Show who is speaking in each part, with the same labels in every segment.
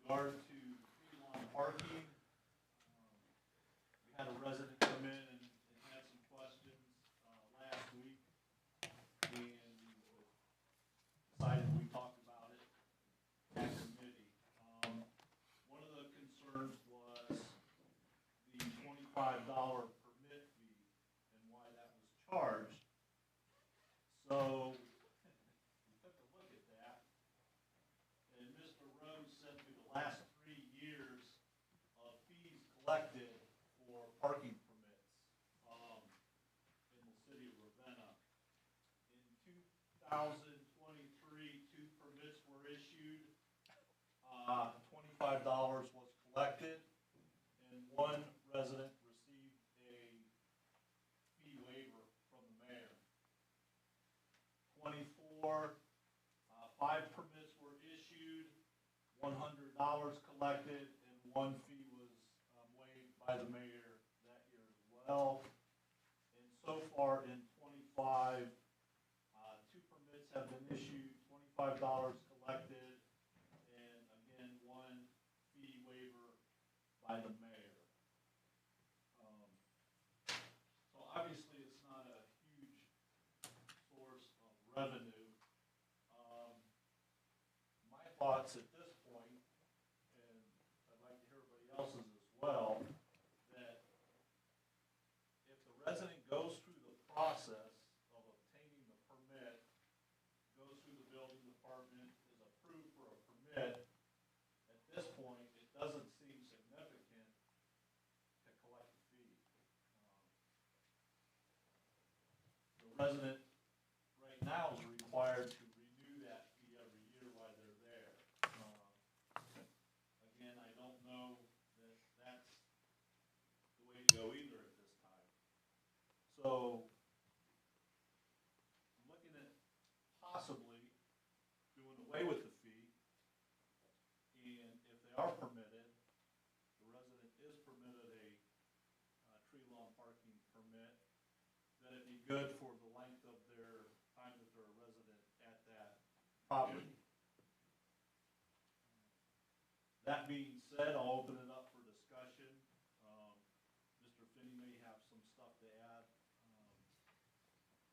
Speaker 1: regard to free lawn parking, we had a resident come in and had some questions, last week. And decided we talked about it at committee. One of the concerns was the $25 permit fee and why that was charged. So we took a look at that, and Mr. Rhodes sent me the last 3 years of fees collected for parking permits in the city of Ravenna. In 2023, 2 permits were issued, $25 was collected, and 1 resident received a fee waiver from the mayor. 24, 5 permits were issued, $100 collected, and 1 fee was waived by the mayor that year as well. And so far in 25, 2 permits have been issued, $25 collected, and again, 1 fee waiver by the mayor. So obviously, it's not a huge source of revenue. My thoughts at this point, and I'd like to hear everybody else's as well, that if the resident goes through the process of obtaining the permit, goes through the building department, is approved for a permit, at this point, it doesn't seem significant to collect a fee. The resident right now is required to renew that fee every year while they're there. Again, I don't know that that's the way to go either at this time. So, looking at possibly doing away with the fee, and if they are permitted, the resident is permitted a tree lawn parking permit, then it'd be good for the length of their time that they're a resident at that property. That being said, I'll open it up for discussion. Mr. Finney may have some stuff to add.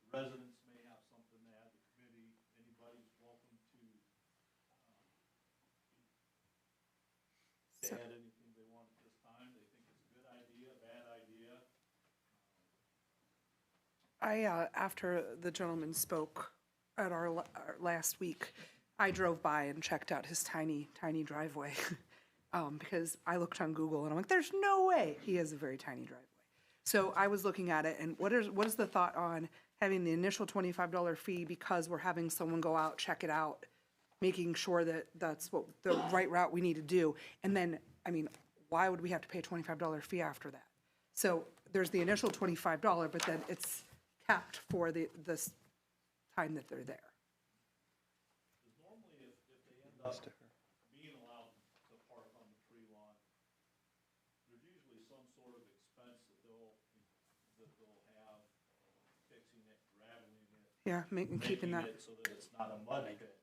Speaker 1: The residents may have something to add. The committee, anybody's welcome to add anything they want at this time. They think it's a good idea, bad idea.
Speaker 2: After the gentleman spoke at our last week, I drove by and checked out his tiny driveway because I looked on Google and I'm like, there's no way he has a very tiny driveway. So I was looking at it, and what is the thought on having the initial $25 fee because we're having someone go out, check it out, making sure that that's what the right route we need to do, and then, I mean, why would we have to pay a $25 fee after that? So there's the initial $25, but then it's capped for this time that they're there.
Speaker 1: Because normally if they end up being allowed to park on the tree lawn, there's usually some sort of expense that they'll have fixing it, graveling it.
Speaker 2: Yeah, keeping that.
Speaker 1: It so that it's not a mud pit.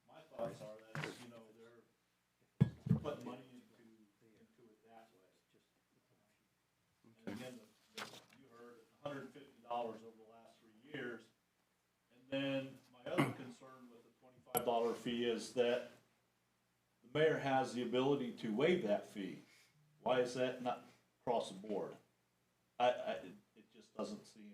Speaker 1: My thoughts are that, you know, they're putting money into it that way. And again, you heard $150 over the last 3 years. And then my other concern with the $25 fee is that the mayor has the ability to waive that fee. Why is that not across the board? It just doesn't seem.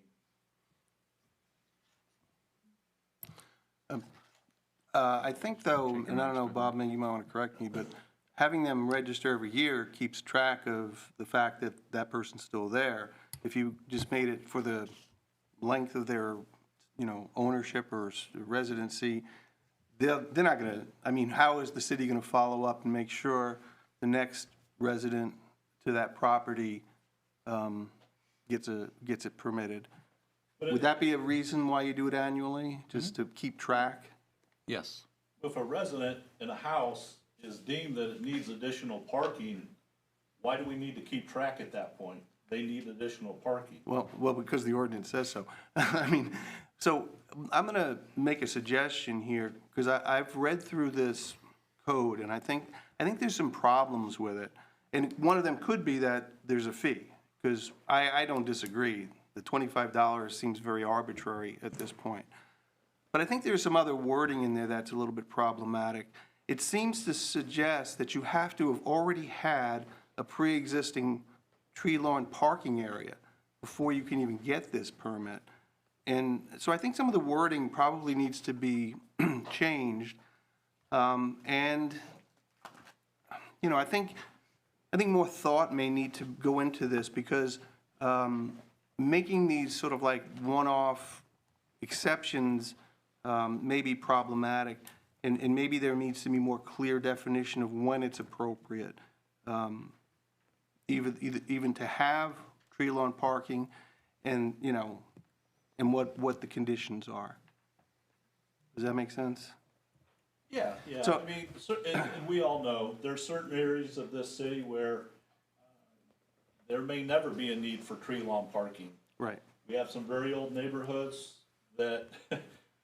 Speaker 3: I think though, and I don't know, Bob, maybe you might want to correct me, but having them register every year keeps track of the fact that that person's still there. If you just made it for the length of their, you know, ownership or residency, they're not going to, I mean, how is the city going to follow up and make sure the next resident to that property gets it permitted? Would that be a reason why you do it annually, just to keep track?
Speaker 4: Yes.
Speaker 1: If a resident in a house is deemed that it needs additional parking, why do we need to keep track at that point? They need additional parking.
Speaker 3: Well, because the ordinance says so. I mean, so I'm going to make a suggestion here, because I've read through this code, and I think there's some problems with it. And one of them could be that there's a fee, because I don't disagree. The $25 seems very arbitrary at this point. But I think there's some other wording in there that's a little bit problematic. It seems to suggest that you have to have already had a pre-existing tree lawn parking area before you can even get this permit. And so I think some of the wording probably needs to be changed. And, you know, I think more thought may need to go into this, because making these sort of like one-off exceptions may be problematic, and maybe there needs to be more clear definition of when it's appropriate, even to have tree lawn parking, and, you know, and what the conditions are. Does that make sense?
Speaker 1: Yeah,
Speaker 3: So-
Speaker 1: I mean, and we all know, there's certain areas of this city where there may never be a need for tree lawn parking.
Speaker 3: Right.
Speaker 1: We have some very old neighborhoods that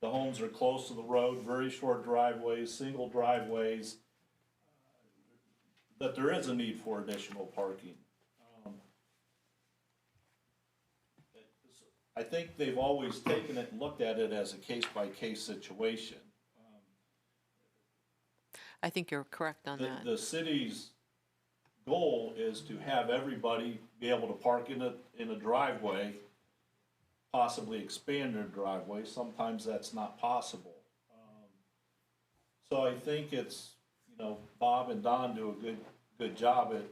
Speaker 1: the homes are close to the road, very short driveways, single driveways, that there is a need for additional parking. I think they've always taken it and looked at it as a case-by-case situation.
Speaker 4: I think you're correct on that.
Speaker 1: The city's goal is to have everybody be able to park in a driveway, possibly expand their driveway. Sometimes that's not possible. So I think it's, you know, Bob and Don do a good job at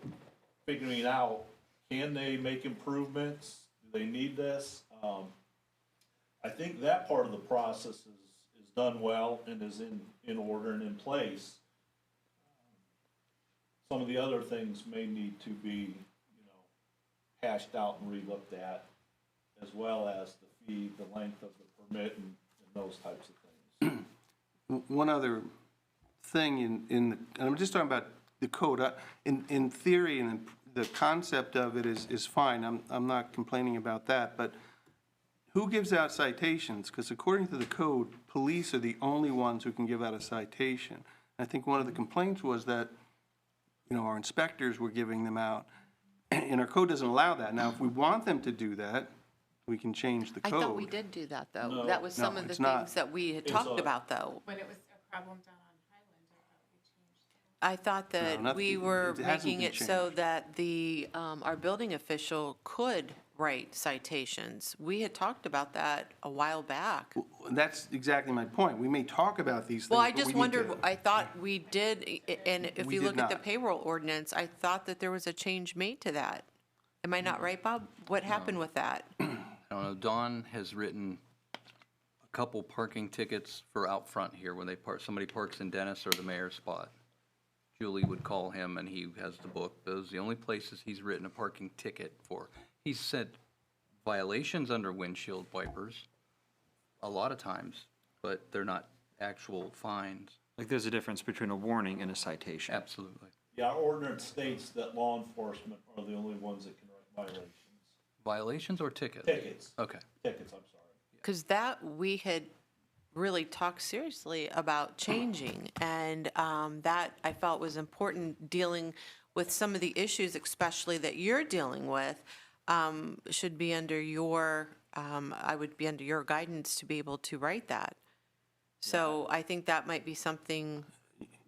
Speaker 1: figuring out, can they make improvements? Do they need this? I think that part of the process is done well and is in order and in place. Some of the other things may need to be, you know, hashed out and relooked at, as well as the fee, the length of the permit, and those types of things.
Speaker 3: One other thing and I'm just talking about the code. In theory, and the concept of it is fine. I'm not complaining about that, but who gives out citations? Because according to the code, police are the only ones who can give out a citation. I think one of the complaints was that, you know, our inspectors were giving them out, and our code doesn't allow that. Now, if we want them to do that, we can change the
Speaker 4: I
Speaker 3: code.
Speaker 4: thought we did do that, though.
Speaker 1: No.
Speaker 4: That was some
Speaker 3: No,
Speaker 4: of the
Speaker 3: it's not.
Speaker 4: things that we had
Speaker 1: It's
Speaker 4: talked
Speaker 1: a-
Speaker 4: about, though.
Speaker 5: When it was a problem down on Highland, I thought we changed it.
Speaker 4: I thought that
Speaker 3: nothing-
Speaker 4: we were
Speaker 3: it hasn't
Speaker 4: making
Speaker 3: been
Speaker 4: it so
Speaker 3: changed.
Speaker 4: that the, our building official could write citations. We had talked about that a while back.
Speaker 3: That's exactly my point. We may talk about these things,
Speaker 4: Well, I
Speaker 3: but we
Speaker 4: just
Speaker 3: need
Speaker 4: wondered,
Speaker 3: to-
Speaker 4: I thought we did, and if
Speaker 3: We
Speaker 4: you
Speaker 3: did
Speaker 4: look at the
Speaker 3: not.
Speaker 4: payroll ordinance, I thought that there was a change made to that. Am I not right, Bob? What happened with that?
Speaker 6: I don't know, Don has written a couple parking tickets for out front here, when somebody parks in Dennis or the mayor's spot. Julie would call him and he has the book. Those are the only places he's written a parking ticket for. He's said violations under windshield wipers a lot of times, but they're not actual fines.
Speaker 7: Like, there's a difference between a warning and a citation.
Speaker 6: Absolutely.
Speaker 1: Yeah, our ordinance states that law enforcement are the only ones that can write violations.
Speaker 6: Violations or tickets?
Speaker 1: Tickets,
Speaker 6: Okay.
Speaker 1: I'm sorry.
Speaker 4: Because that, we had really talked seriously about changing, and that I felt was important, dealing with some of the issues, especially that you're dealing with, should be under your, I would be under your guidance to be able to write that. So I think that might be something,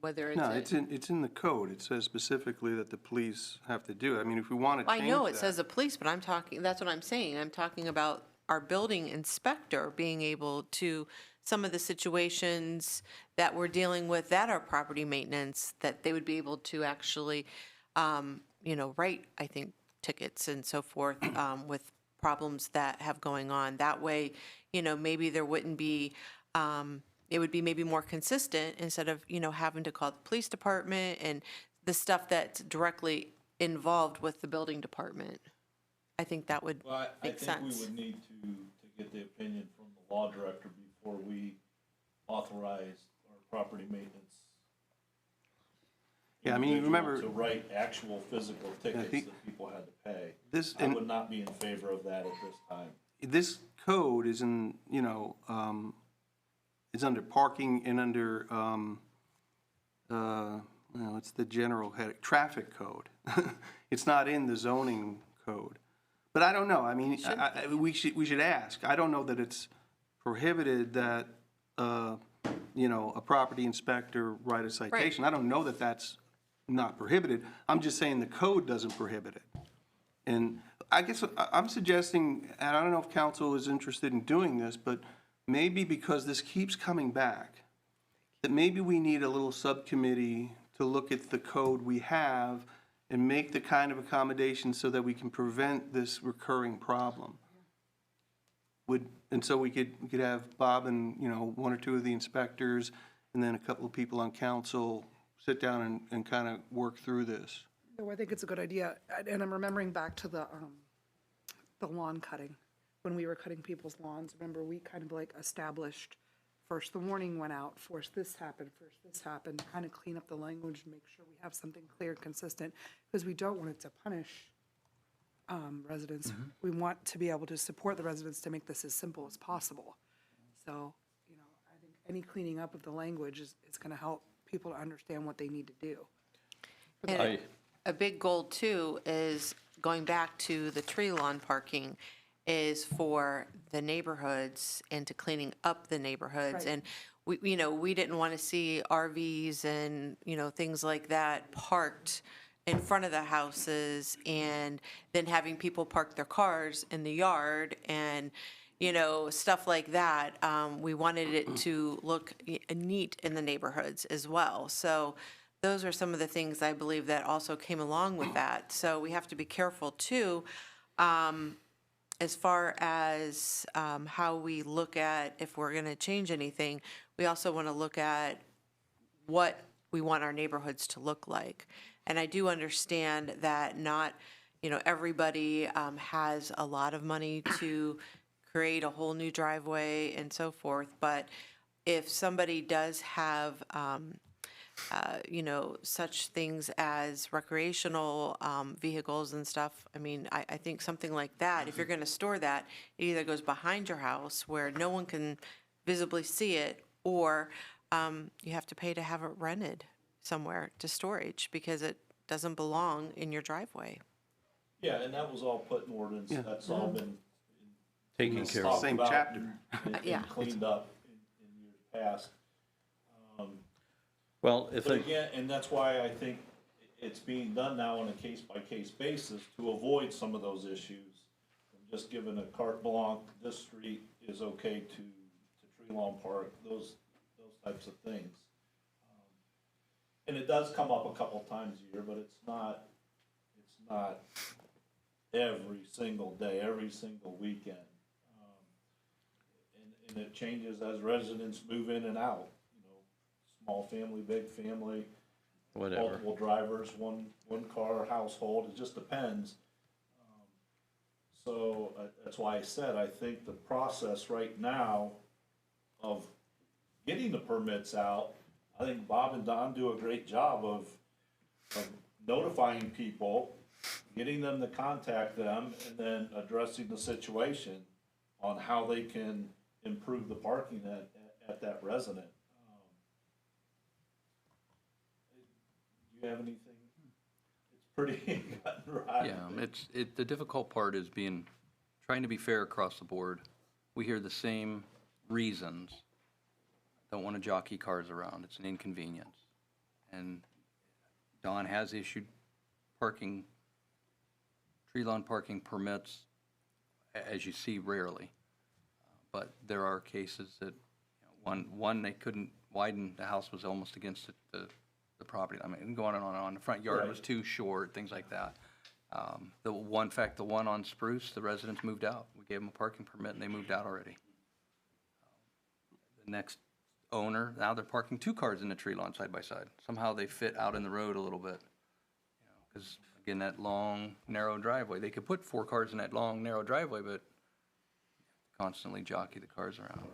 Speaker 4: whether it's.
Speaker 3: No, it's in the code. It says specifically that the police have to do it. I mean, if we want to
Speaker 4: I
Speaker 3: change
Speaker 4: know it
Speaker 3: that-
Speaker 4: says the police, but I'm talking, that's what I'm saying. I'm talking about our building inspector being able to, some of the situations that we're dealing with that are property maintenance, that they would be able to actually, you know, write, I think, tickets and so forth, with problems that have going on. That way, you know, maybe there wouldn't be, it would be maybe more consistent instead of, you know, having to call the police department and the stuff that's directly involved with the building department. I think that would
Speaker 1: Well, I
Speaker 4: make
Speaker 1: think we
Speaker 4: sense.
Speaker 1: would need to get the opinion from the law director before we authorize our property maintenance.
Speaker 3: Yeah, I mean,
Speaker 1: individual
Speaker 3: remember-
Speaker 1: To write actual physical tickets
Speaker 3: think-
Speaker 1: that people had to pay.
Speaker 3: This,
Speaker 1: I
Speaker 3: and
Speaker 1: would not be in favor of that at this time.
Speaker 3: this code is in, you know, is under parking and under well, it's the general head, traffic code. It's not in the zoning code. But I don't know, I mean, we should ask. I don't know that it's prohibited that, you know, a property inspector write a citation. I don't know that that's not prohibited. I'm just saying the code doesn't prohibit it. And I guess I'm suggesting, and I don't know if council is interested in doing this, but maybe because this keeps coming back, that maybe we need a little subcommittee to look at the code we have and make the kind of accommodations so that we can prevent this recurring problem. And so we could have Bob and, you know, one or two of the inspectors, and then a couple of people on council sit down and kind of work through this.
Speaker 2: No, I think it's a good idea. And I'm remembering back to the lawn cutting, when we were cutting people's lawns. Remember, we kind of like established, first the warning went out, first this happened, kind of clean up the language and make sure we have something clear and consistent, because we don't want it to punish residents. We want to be able to support the residents to make this as simple as possible. So, you know, I think any cleaning up of the language is going to help people to understand what they need to do.
Speaker 4: And a big goal too is, going back to the tree lawn parking, is for the neighborhoods and to cleaning up the neighborhoods.
Speaker 2: Right.
Speaker 4: And we, you know, we didn't want to see RVs and, you know, things like that parked in front of the houses, and then having people park their cars in the yard and, you know, stuff like that. We wanted it to look neat in the neighborhoods as well. So those are some of the things I believe that also came along with that. So we have to be careful too, as far as how we look at if we're going to change anything. We also want to look at what we want our neighborhoods to look like. And I do understand that not, you know, everybody has a lot of money to create a whole new driveway and so forth. But if somebody does have, you know, such things as recreational vehicles and stuff, I mean, I think something like that, if you're going to store that, it either goes behind your house where no one can visibly see it, or you have to pay to have it rented somewhere to storage because it doesn't belong in your driveway.
Speaker 1: Yeah, and that was all put in ordinance, that's all been.
Speaker 8: Taken care of.
Speaker 1: talked
Speaker 3: Same
Speaker 1: about
Speaker 3: chapter.
Speaker 1: and
Speaker 4: Yeah.
Speaker 1: cleaned up in years past.
Speaker 8: Well, if
Speaker 1: But
Speaker 8: they,
Speaker 1: again, and that's why I think it's being done now on a case-by-case basis to avoid some of those issues. Just giving a carte blanche, this street is okay to tree lawn park, those types of things. And it does come up a couple times a year, but it's not every single day, every single weekend. And it changes as residents move in and out, you know, small family, big family,
Speaker 8: whatever.
Speaker 1: multiple drivers, one car household, it just depends. So that's why I said, I think the process right now of getting the permits out, I think Bob and Don do a great job of notifying people, getting them to contact them, and then addressing the situation on how they can improve the parking at that resident. Do you have anything? It's pretty cut and dry.
Speaker 6: Yeah, the difficult part is trying to be fair across the board. We hear the same reasons. Don't want to jockey cars around, it's an inconvenience. And Don has issued tree lawn parking permits, as you see, rarely. But there are cases that, you know, one, they couldn't widen, the house was almost against the property. I mean, going on, the front yard was too short, things like that. The one on Spruce, the residents moved out. We gave them a parking permit and they moved out already. The next owner, now they're parking 2 cars in the tree lawn side by side. Somehow they fit out in the road a little bit. Because, again, that long, narrow driveway, they could put 4 cars in that long, narrow driveway, but constantly jockey the cars around.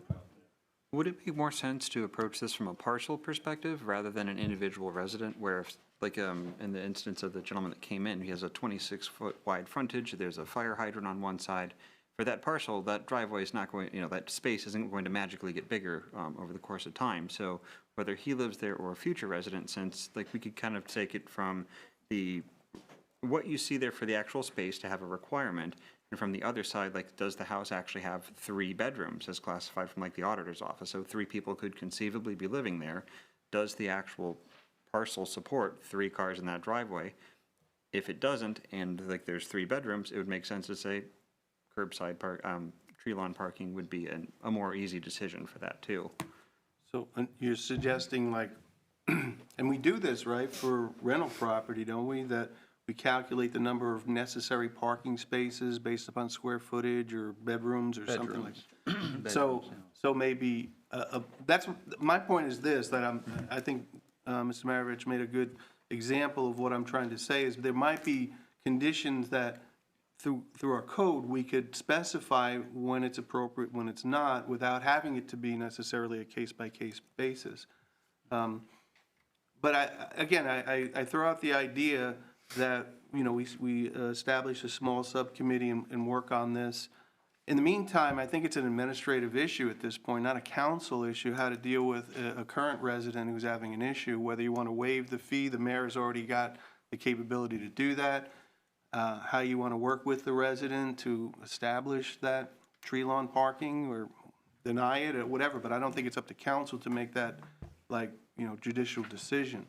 Speaker 7: Would it make more sense to approach this from a parcel perspective rather than an individual resident, where if, like in the instance of the gentleman that came in, he has a 26-foot wide frontage, there's a fire hydrant on one side. For that parcel, that driveway is not going, you know, that space isn't going to magically get bigger over the course of time. So whether he lives there or a future resident, since like we could kind of take it from the, what you see there for the actual space to have a requirement, and from the other side, like, does the house actually have 3 bedrooms as classified from like the auditor's office? So 3 people could conceivably be living there. Does the actual parcel support 3 cars in that driveway? If it doesn't, and like there's 3 bedrooms, it would make sense to say curbside park, tree lawn parking would be a more easy decision for that too.
Speaker 3: So you're suggesting like, and we do this, right, for rental property, don't we? That we calculate the number of necessary parking spaces based upon square footage or bedrooms or something like that. So maybe, that's, my point is this, that I think Mr. Maravich made a good example of what I'm trying to say, is there might be conditions that through our code, we could specify when it's appropriate, when it's not, without having it to be necessarily a case-by-case basis. But I throw out the idea that, you know, we establish a small subcommittee and work on this. In the meantime, I think it's an administrative issue at this point, not a council issue, how to deal with a current resident who's having an issue, whether you want to waive the fee, the mayor's already got the capability to do that, how you want to work with the resident to establish that tree lawn parking or deny it or whatever, but I don't think it's up to council to make that, like, you know, judicial decision.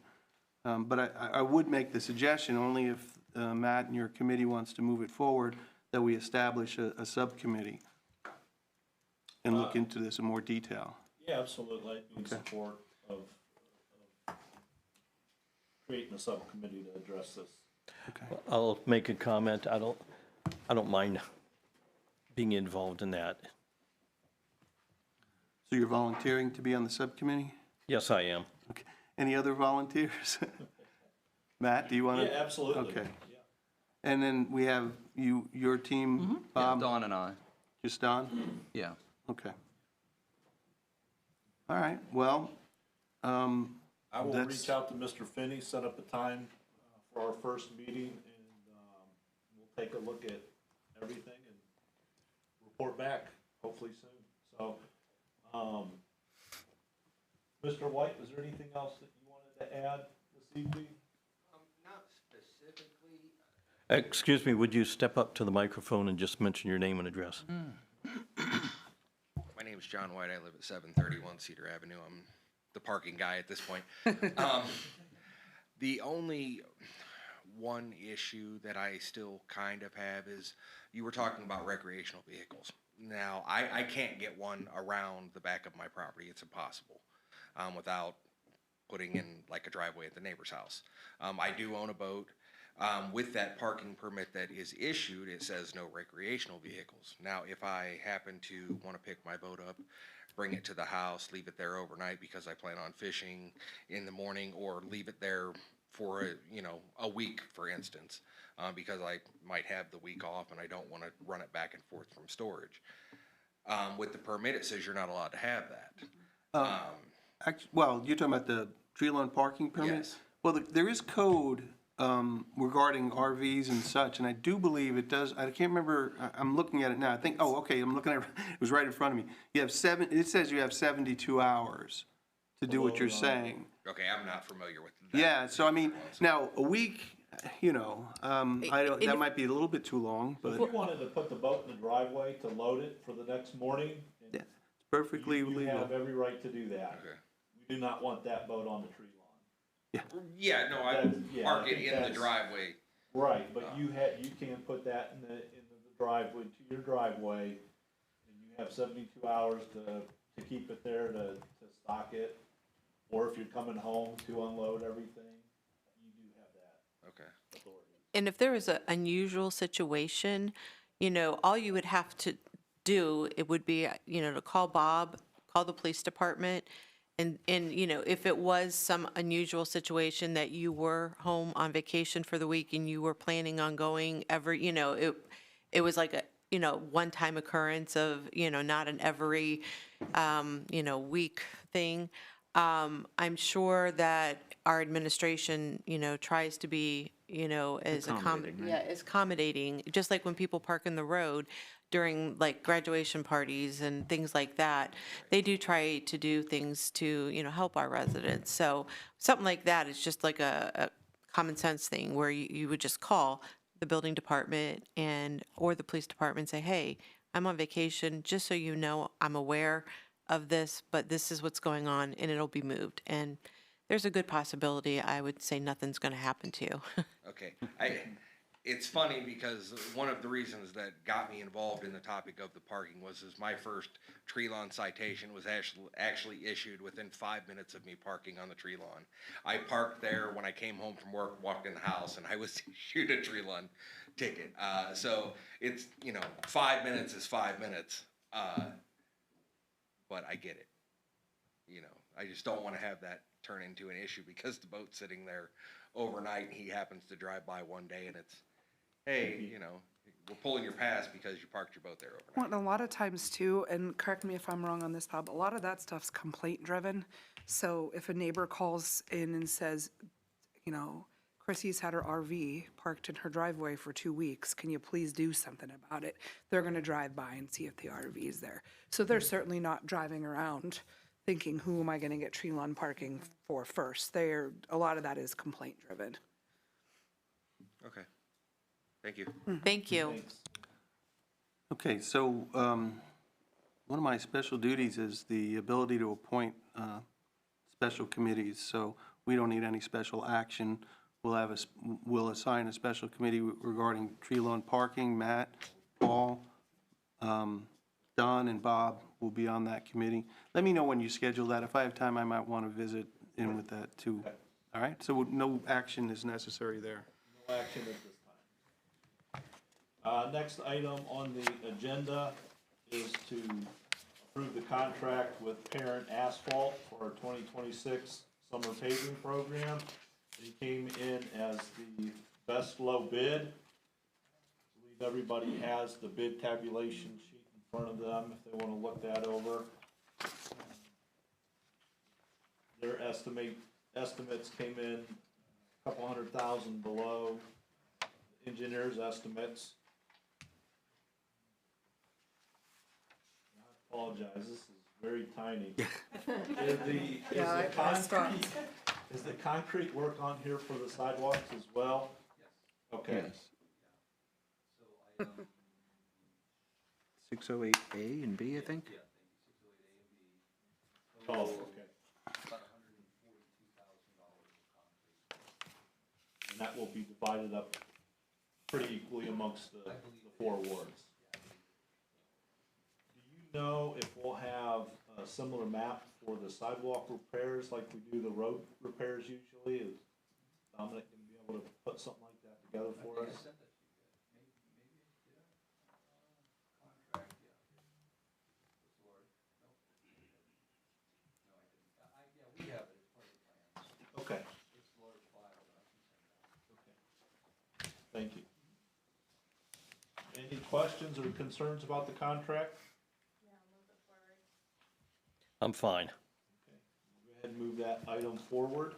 Speaker 3: But I would make the suggestion, only if Matt and your committee wants to move it forward, that we establish a subcommittee and look into this in more detail.
Speaker 1: Yeah, absolutely. I'd be in support of creating a subcommittee to address this.
Speaker 8: I'll make a comment. I don't mind being involved in that.
Speaker 3: So you're volunteering to be on the subcommittee?
Speaker 8: Yes, I am.
Speaker 3: Okay. Any other volunteers? Matt, do you want to?
Speaker 1: Yeah, absolutely.
Speaker 3: Okay.
Speaker 1: Yeah.
Speaker 3: And then we have your team, Bob?
Speaker 6: Dawn and I,
Speaker 3: Just Don?
Speaker 6: yeah.
Speaker 3: Okay. All right, well,
Speaker 1: I will
Speaker 3: That's-
Speaker 1: reach out to Mr. Finney, set up a time for our first meeting, and we'll take a look at everything and report back, hopefully soon. So, Mr. White, is there anything else that you wanted to add this evening?
Speaker 6: Not specifically.
Speaker 8: Excuse me, would you step up to the microphone and just mention your name and address?
Speaker 9: My name is John White. I live at 731 Cedar Avenue. I'm the parking guy at this point. The only one issue that I still kind of have is you were talking about recreational vehicles. Now, I can't get one around the back of my property. It's impossible without putting in like a driveway at the neighbor's house. I do own a boat. With that parking permit that is issued, it says no recreational vehicles. Now, if I happen to want to pick my boat up, bring it to the house, leave it there overnight because I plan on fishing in the morning, or leave it there for a week, for instance, because I might have the week off and I don't want to run it back and forth from storage. With the permit, it says you're not allowed to have that.
Speaker 3: well, you're talking about the tree lawn parking permit?
Speaker 9: Yes.
Speaker 3: Well, there is code regarding RVs and such, and I do believe it does, I can't remember, I'm looking at it now, I think, oh, okay, I'm looking at it, it was right in front of me. It says you have 72 hours to do what you're saying.
Speaker 9: Okay, I'm not familiar with that.
Speaker 3: Yeah, so I mean, now, a week, you know, I don't, that might be a little bit too long,
Speaker 1: If
Speaker 3: but
Speaker 1: you wanted to put the boat in the driveway to load it for the next morning,
Speaker 3: yeah, it's perfectly
Speaker 1: you
Speaker 3: legal.
Speaker 1: have every right to do that.
Speaker 9: Okay.
Speaker 1: We do not want that boat on the tree lawn.
Speaker 9: Yeah, no, I
Speaker 1: That's- yeah,
Speaker 9: park
Speaker 1: I
Speaker 9: it
Speaker 1: think
Speaker 9: in the
Speaker 1: that's-
Speaker 9: driveway.
Speaker 1: Right, but you can't put that in the driveway, to your driveway, and you have 72 hours to keep it there, to stock it. Or if you're coming home to unload everything, you do have that
Speaker 9: Okay.
Speaker 1: authority.
Speaker 4: And if there was an unusual situation, all you would have to do, it would be, to call Bob, call the police department, and if it was some unusual situation that you were home on vacation for the week and you were planning on going it was like a, one-time occurrence of, not an every, week thing. I'm sure that our administration, tries to be, as
Speaker 7: Accommodating, right?
Speaker 4: as accommodating, just like when people park in the road, during like graduation parties and things like that, they do try to do things to, help our residents. So something like that is just like a common sense thing where you would just call the building department or the police department and say, hey, I'm on vacation, just so you know, I'm aware of this, but this is what's going on, and it'll be moved. And there's a good possibility, I would say, nothing's going to happen to you.
Speaker 9: Okay, it's funny because one of the reasons that got me involved in the topic of the parking was my first tree lawn citation was actually issued within 5 minutes of me parking on the tree lawn. I parked there when I came home from work, walked in the house, and I was issued a tree lawn ticket. So it's, 5 minutes is 5 minutes, but I get it. I just don't want to have that turn into an issue because the boat's sitting there overnight and he happens to drive by one day and it's, hey, we're pulling your pass because you parked your boat there overnight.
Speaker 2: Well, and a lot of times too, and correct me if I'm wrong on this, Bob, a lot of that stuff's complaint driven. So if a neighbor calls in and says, Chrissy's had her RV parked in her driveway for 2 weeks, can you please do something about it? They're gonna drive by and see if the RV is there. So they're certainly not driving around thinking, who am I gonna get tree lawn parking for first? A lot of that is complaint driven.
Speaker 9: Okay, thank you.
Speaker 4: Thank you.
Speaker 1: Thanks.
Speaker 3: Okay, so one of my special duties is the ability to appoint special committees, so we don't need any special action. We'll assign a special committee regarding tree lawn parking. Matt, Paul, Don, and Bob will be on that committee. Let me know when you schedule that. If I have time, I might want to visit in with that too. All right, so no action is necessary there.
Speaker 1: No action at this time. Next item on the agenda is to approve the contract with Parent Asphalt for our 2026 summer paving program. He came in as the best low bid. I believe everybody has the bid tabulation sheet in front of them if they want to look that over. Their estimates came in a couple $100,000 below the engineer's estimates. I apologize, this is very tiny. Is the concrete work on here for the sidewalks as well? Yes. Okay.
Speaker 7: 608A and B, I think?
Speaker 1: Oh, okay. And that will be divided up pretty equally amongst the 4 wards. Do you know if we'll have a similar map for the sidewalk repairs like we do the road repairs usually? Is Dominic gonna be able to put something like that together for us? Okay. Okay. Thank you. Any questions or concerns about the contract?
Speaker 8: I'm fine.
Speaker 1: Go ahead and move that item forward.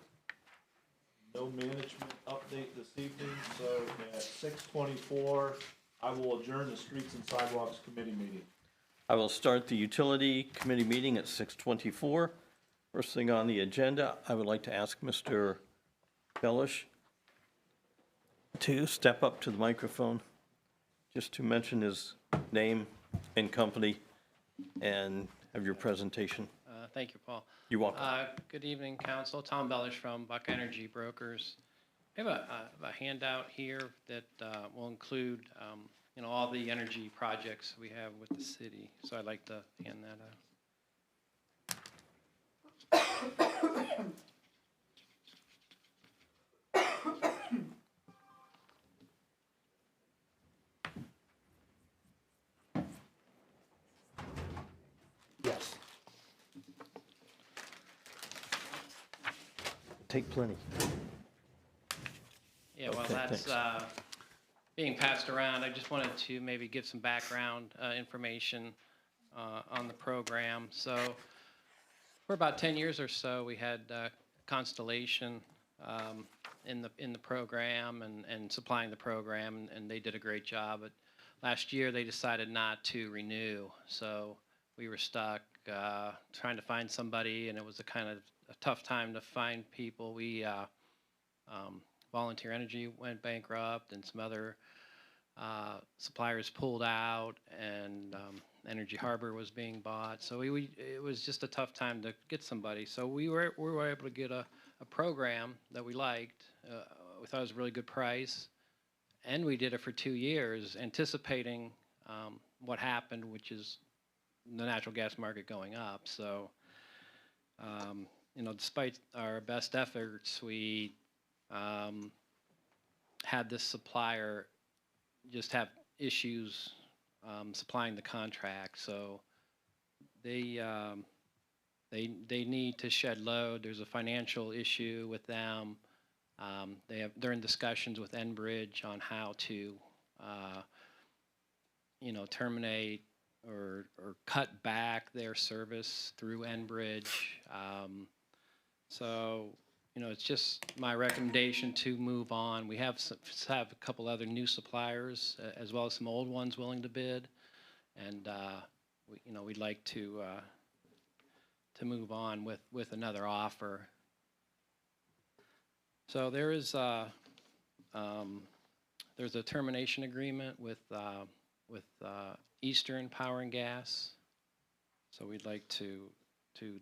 Speaker 1: No management update this evening, so at 6:24, I will adjourn the Streets and Sidewalks Committee meeting.
Speaker 8: I will start the Utility Committee meeting at 6:24. First thing on the agenda, I would like to ask Mr. Bellish to step up to the microphone, just to mention his name and company and have your presentation.
Speaker 10: Thank you, Paul.
Speaker 8: You're welcome.
Speaker 10: Good evening, Council. Tom Bellish from Buck Energy Brokers. I have a handout here that will include, all the energy projects we have with the city. So I'd like to hand that out.
Speaker 8: Yes. Take plenty.
Speaker 10: Yeah, well,
Speaker 8: Okay,
Speaker 10: that's
Speaker 8: thanks.
Speaker 10: being passed around. I just wanted to maybe give some background information on the program. So for about 10 years or so, we had Constellation in the program and supplying the program, and they did a great job at last year they decided not to renew, so we were stuck trying to find somebody, and it was a kind of a tough time to find people. We Volunteer Energy went bankrupt, and some other suppliers pulled out, and Energy Harbor was being bought. So it was just a tough time to get somebody. So we were able to get a program that we liked. We thought it was a really good price, and we did it for 2 years, anticipating what happened, which is the natural gas market going up. So, despite our best efforts, we had this supplier just have issues supplying the contract. So they need to shed load. There's a financial issue with them. They're in discussions with Enbridge on how to, terminate or cut back their service through Enbridge. It's just my recommendation to move on. We have a couple other new suppliers, as well as some old ones willing to bid, and we'd like to move on with another offer. So there's a termination agreement with Eastern Power and Gas. So we'd like to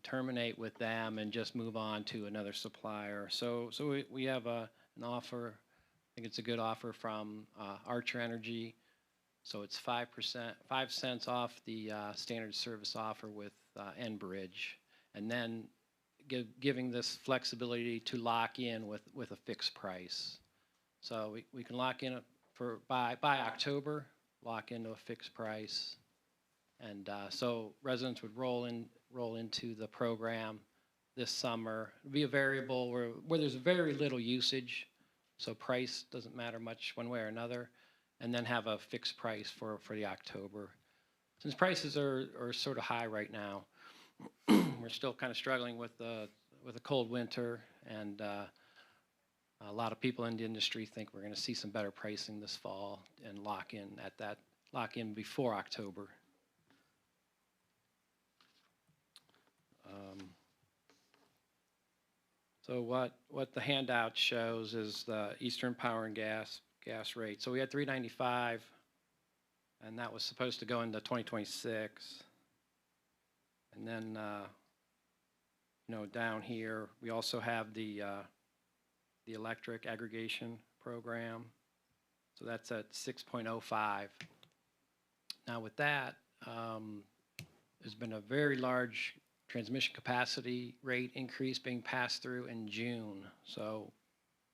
Speaker 10: terminate with them and just move on to another supplier. So we have an offer. I think it's a good offer from Archer Energy. So it's 5 cents off the standard service offer with Enbridge, and then giving this flexibility to lock in with a fixed price. So we can lock in by October, lock into a fixed price, and so residents would roll into the program this summer. It'd be a variable where there's very little usage, so price doesn't matter much one way or another, and then have a fixed price for the October. Since prices are sort of high right now, we're still kind of struggling with a cold winter, and a lot of people in the industry think we're going to see some better pricing this fall and lock in before October. So what the handout shows is the Eastern Power and Gas rate. So we had $3.95, and that was supposed to go into 2026. And then down here we also have the electric aggregation program. So that's at 6.05. Now with that, there's been a very large transmission capacity rate increase being passed through in June. So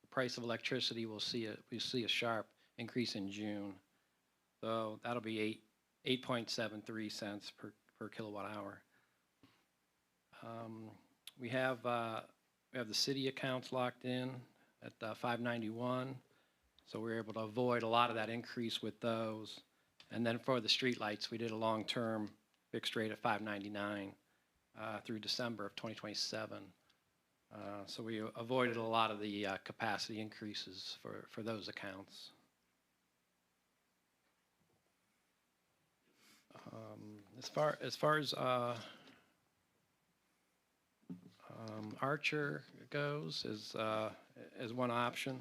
Speaker 10: the price of electricity will see a sharp increase in June. So that'll be 8.73 cents per kilowatt hour. We have the city accounts locked in at $5.91, so we were able to avoid a lot of that increase with those. And then for the street lights, we did a long-term fixed rate at $5.99 through December of 2027. So we avoided a lot of the capacity increases for those accounts. As far as Archer goes, as one option.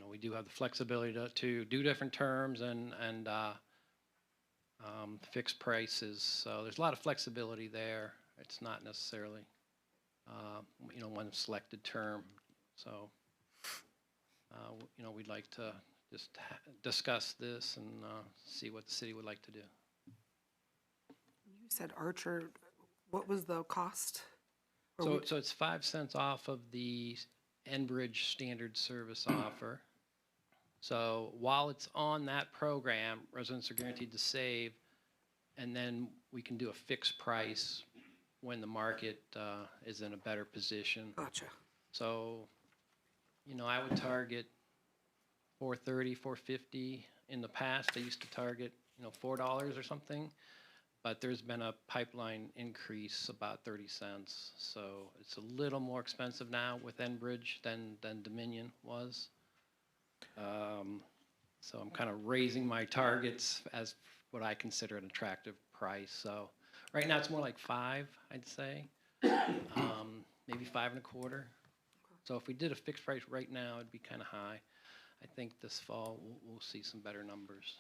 Speaker 10: We do have the flexibility to do different terms and fixed prices. So there's a lot of flexibility there. It's not necessarily one selected term. So we'd like to just discuss this and see what the city would like to do.
Speaker 2: You said Archer, what was the cost?
Speaker 10: So it's 5 cents off of the Enbridge standard service offer. So while it's on that program, residents are guaranteed to save, and then we can do a fixed price when the market is in a better position.
Speaker 2: Gotcha.
Speaker 10: So, I would target $4.30, $4.50. In the past, I used to target, $4 or something. But there's been a pipeline increase about 30 cents. So it's a little more expensive now with Enbridge than Dominion was. So I'm kind of raising my targets as what I consider an attractive price. So right now it's more like 5, I'd say, maybe 5.25. So if we did a fixed price right now, it'd be kind of high. I think this fall we'll see some better numbers.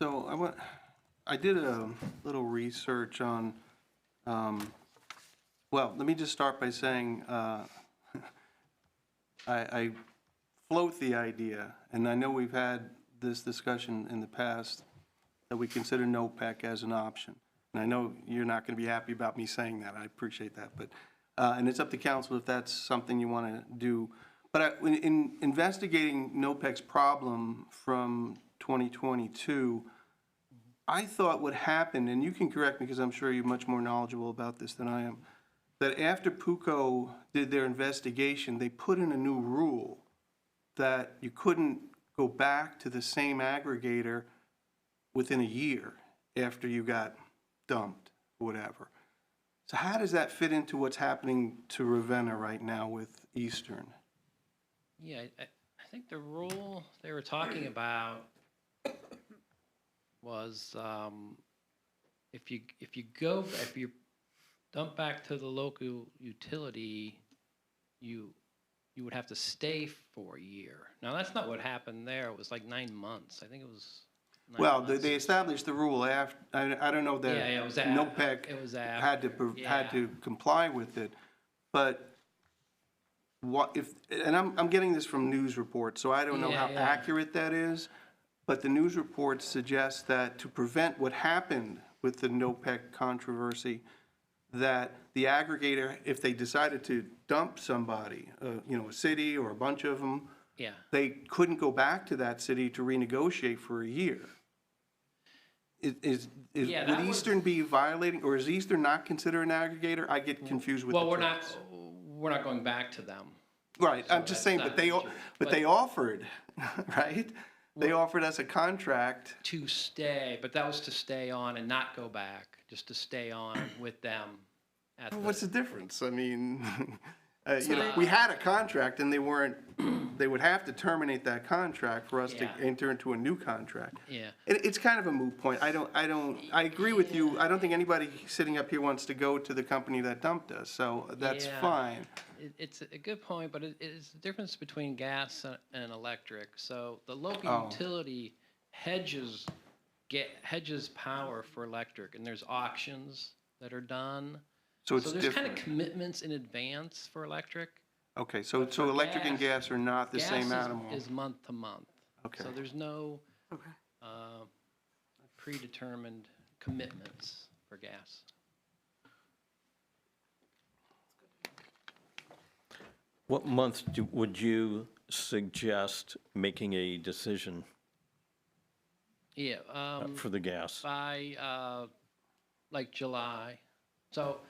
Speaker 3: So I did a little research on, well, let me just start by saying, I float the idea, and I know we've had this discussion in the past, that we consider NOPEC as an option. And I know you're not going to be happy about me saying that, I appreciate that, but, and it's up to council if that's something you want to do. But in investigating NOPEC's problem from 2022, I thought what happened, and you can correct me because I'm sure you're much more knowledgeable about this than I am, that after PUCO did their investigation, they put in a new rule that you couldn't go back to the same aggregator within a year after you got dumped, or whatever. So how does that fit into what's happening to Ravenna right now with Eastern?
Speaker 10: Yeah, I think the rule they were talking about was if you dump back to the local utility, you would have to stay for a year. Now that's not what happened there. It was like 9 months. I think it was. 9
Speaker 3: Well,
Speaker 10: months.
Speaker 3: they established the rule after, I don't know that
Speaker 10: Yeah, it was
Speaker 3: NOPEC
Speaker 10: it was
Speaker 3: had to comply with it, but what if, and I'm getting this from news reports, so I don't know how
Speaker 10: Yeah.
Speaker 3: accurate that is, but the news reports suggest that to prevent what happened with the NOPEC controversy, that the aggregator, if they decided to dump somebody, a city or a bunch of them,
Speaker 10: Yeah.
Speaker 3: they couldn't go back to that city to renegotiate for a year.
Speaker 10: Yeah,
Speaker 3: Would
Speaker 10: that was-
Speaker 3: Eastern be violating, or is Eastern not considered an aggregator? I get confused with the
Speaker 10: Well,
Speaker 3: terms.
Speaker 10: we're not going back to them.
Speaker 3: Right, I'm
Speaker 10: so
Speaker 3: just
Speaker 10: that's
Speaker 3: saying,
Speaker 10: not
Speaker 3: but they,
Speaker 10: an issue.
Speaker 3: but they offered, right? They offered us a contract.
Speaker 10: To stay, but that was to stay on and not go back, just to stay on with them at the.
Speaker 3: What's the difference? I mean, we had a contract and they would have to terminate that contract for us to
Speaker 10: Yeah.
Speaker 3: enter into a new contract.
Speaker 10: Yeah.
Speaker 3: It's kind of a moot point. I agree with you. I don't think anybody sitting up here wants to go to the company that dumped us, so that's
Speaker 10: Yeah.
Speaker 3: fine.
Speaker 10: It's a good point, but it is the difference between gas and electric. So the local
Speaker 3: Oh.
Speaker 10: utility hedges power for electric, and there's auctions that are done.
Speaker 3: So it's
Speaker 10: there's kind of
Speaker 3: different.
Speaker 10: commitments in advance for electric.
Speaker 3: Okay, so
Speaker 10: for
Speaker 3: electric and
Speaker 10: gas-
Speaker 3: gas are not the same
Speaker 10: Gas
Speaker 3: animal.
Speaker 10: is month to month.
Speaker 3: Okay.
Speaker 10: So there's no
Speaker 2: Okay.
Speaker 10: predetermined commitments for gas.
Speaker 8: What month would you suggest making a decision
Speaker 10: Yeah.
Speaker 8: for the gas?
Speaker 10: By like July. So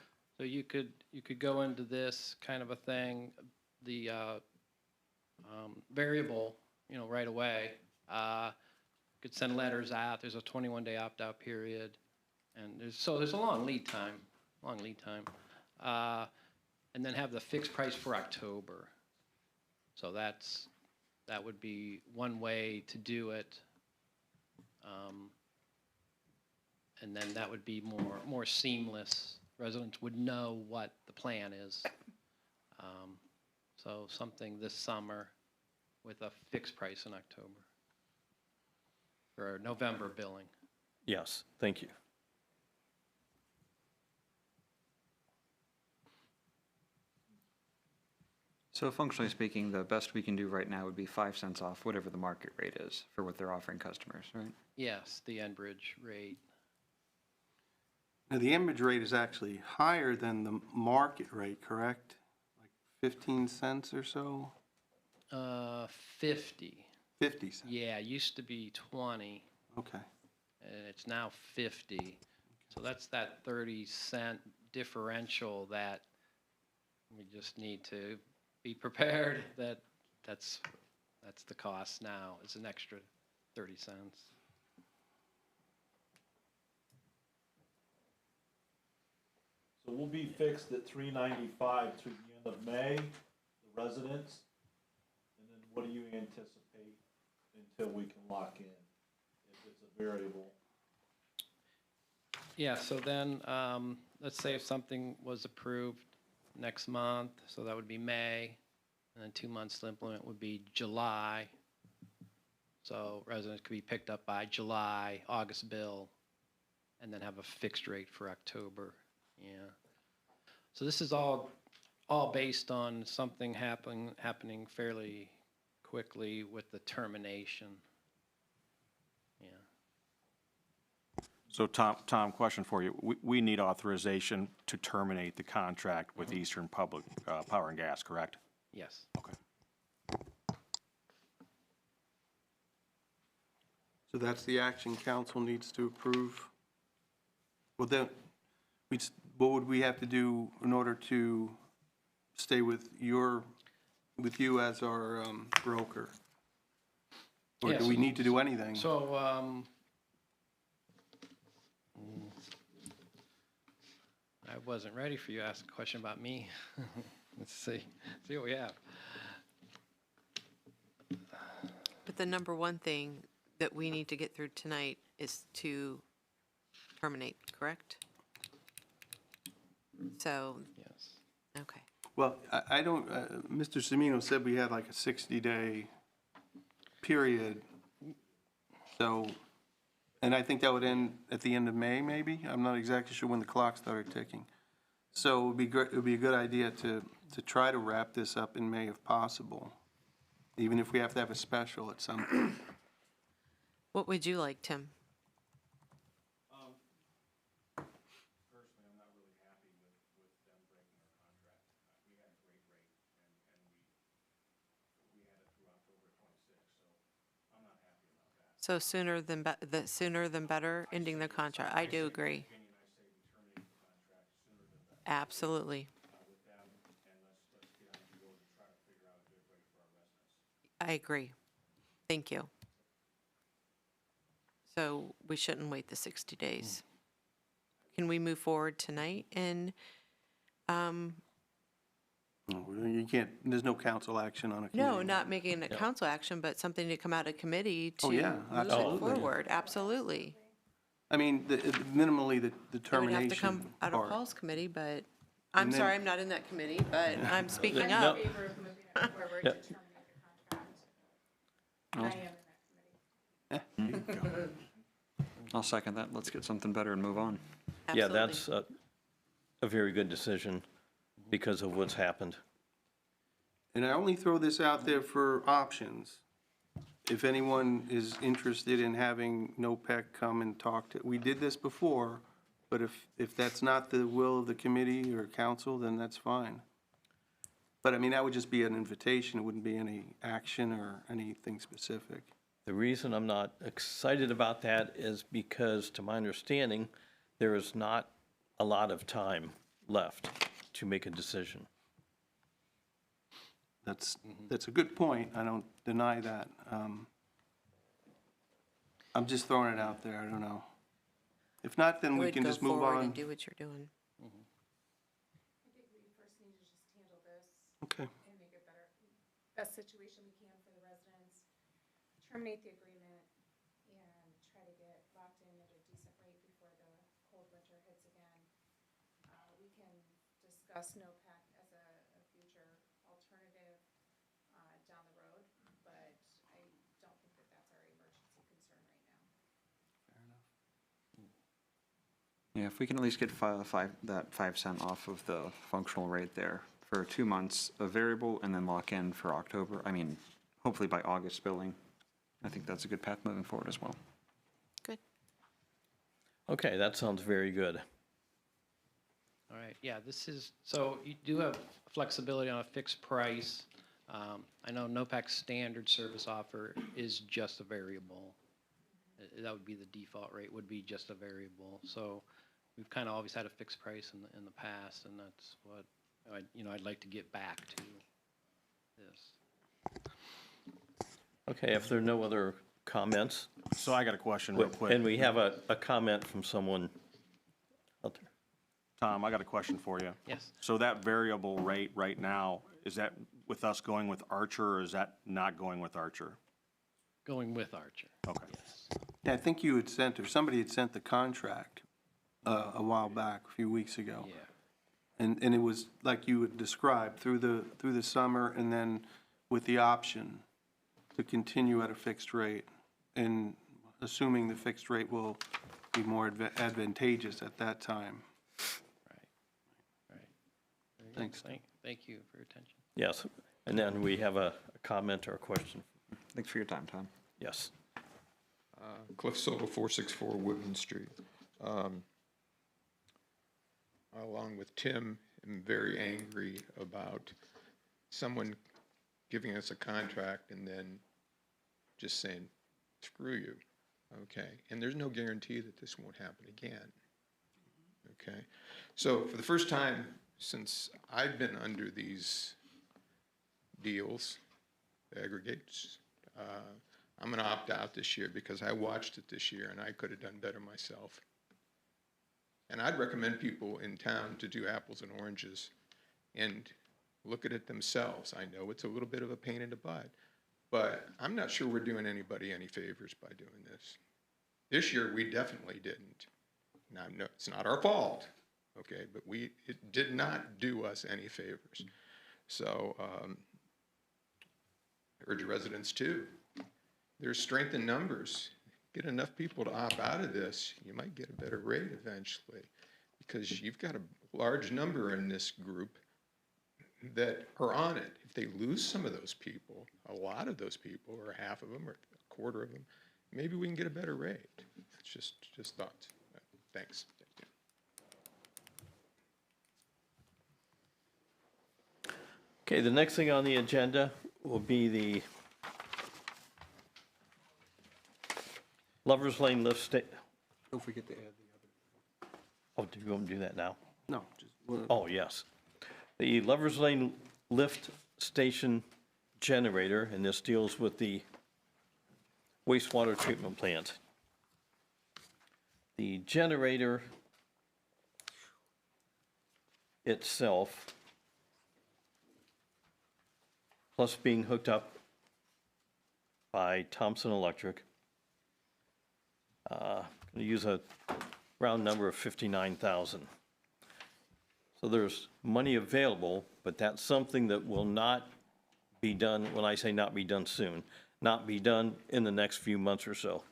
Speaker 10: you could go into this kind of a thing, the variable, right away. Could send letters out. There's a 21-day opt-out period, and there's a long lead time. And then have the fixed price for October. So that would be one way to do it. And then that would be more seamless. Residents would know what the plan is. So something this summer with a fixed price in October for November billing.
Speaker 8: Yes, thank you.
Speaker 7: So functionally speaking, the best we can do right now would be 5 cents off whatever the market rate is for what they're offering customers, right?
Speaker 10: Yes, the Enbridge rate.
Speaker 3: Now, the Enbridge rate is actually higher than the market rate, correct? Like 15 cents or so?
Speaker 10: 50.
Speaker 3: 50 cents,
Speaker 10: Yeah, it used to be 20,
Speaker 3: okay.
Speaker 10: and it's now 50. So that's that 30-cent differential that we just need to be prepared that that's the cost now. It's an extra 30 cents.
Speaker 1: So we'll be fixed at $3.95 through the end of May, the residents. what do you anticipate until we can lock in, if it's a variable?
Speaker 10: Yeah, so then, let's say if something was approved next month, so that would be May, and then 2 months to implement would be July. So residents could be picked up by July, August bill, and then have a fixed rate for October, yeah. So this is all based on something happening fairly quickly with the termination. Yeah.
Speaker 11: So Tom, question for you. We need authorization to terminate the contract with Eastern Public Power and Gas, correct?
Speaker 10: Yes.
Speaker 11: Okay.
Speaker 3: So that's the action council needs to approve? Well, then, what would we have to do in order to stay with you as our broker? Or do we
Speaker 10: Yes.
Speaker 3: need to do anything?
Speaker 10: So, I wasn't ready for you to ask a question about me. Let's see what we have.
Speaker 4: But the number one thing that we need to get through tonight is to terminate, correct? So,
Speaker 10: Yes.
Speaker 4: okay.
Speaker 3: Well, I don't, Mr. Semino said we had like a 60-day period. So, and I think that would end at the end of May, maybe? I'm not exactly sure when the clock started ticking. So it would be a good idea to try to wrap this up in May if possible, even if we have to have a special at some point.
Speaker 4: What would you like, Tim?
Speaker 1: Personally, I'm not really happy with them breaking our contract. We had a great rate, and we had it through October 26th, so I'm not happy about that.
Speaker 4: So sooner than better, ending the contract. I do agree.
Speaker 1: Opinion, I say we terminate the contract sooner than better
Speaker 4: Absolutely.
Speaker 1: with them, and let's get on the road and try to figure out a good rate for our residents.
Speaker 4: I agree. Thank you. So we shouldn't wait the 60 days. Can we move forward tonight and,
Speaker 3: No, you can't, there's no council action on a committee.
Speaker 4: no, not making a council action, but something to come out of committee to
Speaker 3: Oh, yeah,
Speaker 4: move it
Speaker 3: absolutely.
Speaker 4: forward? Absolutely.
Speaker 3: I mean, minimally, the
Speaker 4: It would
Speaker 3: termination
Speaker 4: have to come out of
Speaker 3: part.
Speaker 4: Paul's committee, but, I'm
Speaker 3: then-
Speaker 4: sorry, I'm not in that committee, but I'm speaking
Speaker 5: I'm
Speaker 4: up.
Speaker 5: in favor of moving it forward to terminate the contract. I am in that committee.
Speaker 7: I'll second that. Let's get something better and move on.
Speaker 8: Yeah,
Speaker 4: Absolutely.
Speaker 8: that's a very good decision because of what's happened.
Speaker 3: And I only throw this out there for options. If anyone is interested in having NOPEC come and talk to, we did this before, but if that's not the will of the committee or council, then that's fine. But I mean, that would just be an invitation, it wouldn't be any action or anything specific.
Speaker 8: The reason I'm not excited about that is because, to my understanding, there is not a lot of time left to make a decision.
Speaker 3: That's a good point, I don't deny that. I'm just throwing it out there, I don't know. If not, then
Speaker 4: I
Speaker 3: we
Speaker 4: would
Speaker 3: can
Speaker 4: go
Speaker 3: just move
Speaker 4: forward
Speaker 3: on.
Speaker 4: and do what you're doing.
Speaker 5: I think we first need to just handle this
Speaker 3: Okay.
Speaker 5: and make it better, best situation we can for the residents. Terminate the agreement and try to get locked in at a decent rate before the cold winter hits again. We can discuss NOPEC as a future alternative, down the road, but I don't think that that's our emergency concern right now.
Speaker 7: Yeah, if we can at least get that 5 cent off of the functional rate there for 2 months, a variable, and then lock in for October, I mean, hopefully by August billing. I think that's a good path moving forward as well.
Speaker 4: Good.
Speaker 8: Okay, that sounds very good.
Speaker 10: All right, yeah, this is, so you do have flexibility on a fixed price. I know NOPEC's standard service offer is just a variable. That would be the default rate, would be just a variable. So we've kind of always had a fixed price in the past, and that's what, I'd like to get back to this.
Speaker 8: Okay, if there are no other comments,
Speaker 11: So I got a question real quick.
Speaker 8: and we have a comment from someone out there.
Speaker 11: Tom, I got a question for you.
Speaker 10: Yes.
Speaker 11: So that variable rate right now, is that with us going with Archer, or is that not going with Archer?
Speaker 10: Going with Archer.
Speaker 11: Okay.
Speaker 3: Yeah, I think you had sent, or somebody had sent the contract a while back, a few weeks ago.
Speaker 10: Yeah.
Speaker 3: And it was like you had described, through the summer, and then with the option to continue at a fixed rate, and assuming the fixed rate will be more advantageous at that time.
Speaker 10: Right. Very good.
Speaker 3: Thanks.
Speaker 10: Thank you for your attention.
Speaker 8: Yes, and then we have a comment or a question.
Speaker 7: Thanks for your time, Tom.
Speaker 8: Yes.
Speaker 12: Cliff Soto, 464 Woodman Street. Along with Tim, I'm very angry about someone giving us a contract and then just saying, screw you, okay? And there's no guarantee that this won't happen again, okay? So for the first time since I've been under these deals, aggregates, I'm gonna opt out this year because I watched it this year and I could have done better myself. And I'd recommend people in town to do apples and oranges and look at it themselves. I know it's a little bit of a pain in the butt, but I'm not sure we're doing anybody any favors by doing this. This year, we definitely didn't. Now, no, it's not our fault, okay, but it did not do us any favors. So, I urge residents too. There's strength in numbers. Get enough people to opt out of this, you might get a better rate eventually, because you've got a large number in this group that are on it. If they lose some of those people, a lot of those people, or half of them, or a quarter of them, maybe we can get a better rate. It's just thoughts. Thanks.
Speaker 8: Okay, the next thing on the agenda will be the Lover's Lane lift
Speaker 3: Don't forget to add the
Speaker 8: oh, do you want me to do that now?
Speaker 3: no, just,
Speaker 8: Oh, yes. The Lover's Lane lift station generator, and this deals with the wastewater treatment plant. The generator itself, plus being hooked up by Thompson Electric, going to use a round number of 59,000. So there's money available, but that's something that will not be done, when I say not be done soon, not be done in the next few months or so.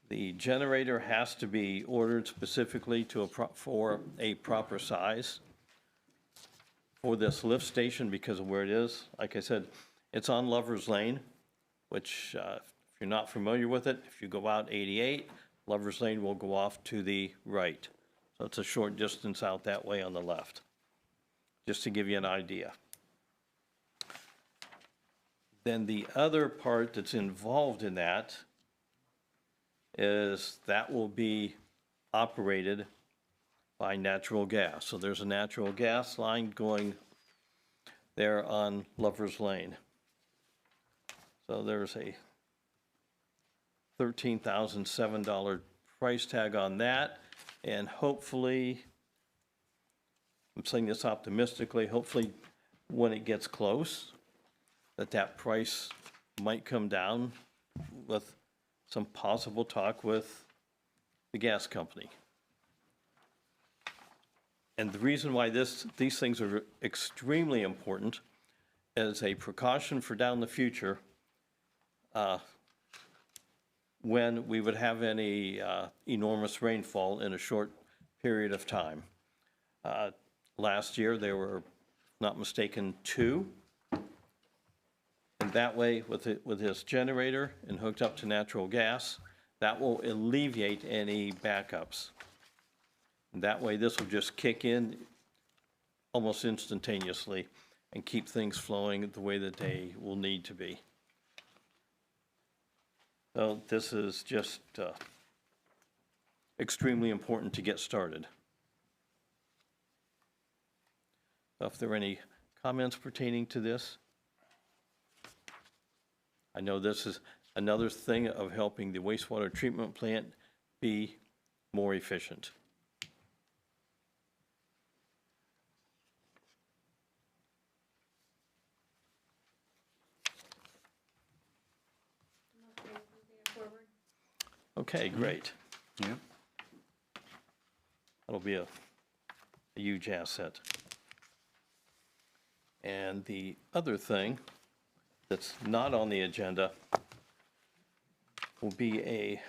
Speaker 8: The generator has to be ordered specifically for a proper size for this lift station because of where it is. Like I said, it's on Lover's Lane, which if you're not familiar with it, if you go out 88, Lover's Lane will go off to the right. So it's a short distance out that way on the left, just to give you an idea. Then the other part that's involved in that is that will be operated by natural gas. So there's a natural gas line going there on Lover's Lane. So there's a $13,007 price tag on that, and hopefully, I'm saying this optimistically, hopefully when it gets close, that price might come down with some possible talk with the gas company. And the reason why these things are extremely important as a precaution for down the future, when we would have any enormous rainfall in a short period of time. Last year, there were, if not mistaken, 2. And that way, with his generator and hooked up to natural gas, that will alleviate any backups. And that way, this will just kick in almost instantaneously and keep things flowing the way that they will need to be. So this is just extremely important to get started. If there are any comments pertaining to this? I know this is another thing of helping the wastewater treatment plant be more efficient. Okay, great.
Speaker 7: Yep.
Speaker 8: That'll be a huge asset. And the other thing that's not on the agenda will be a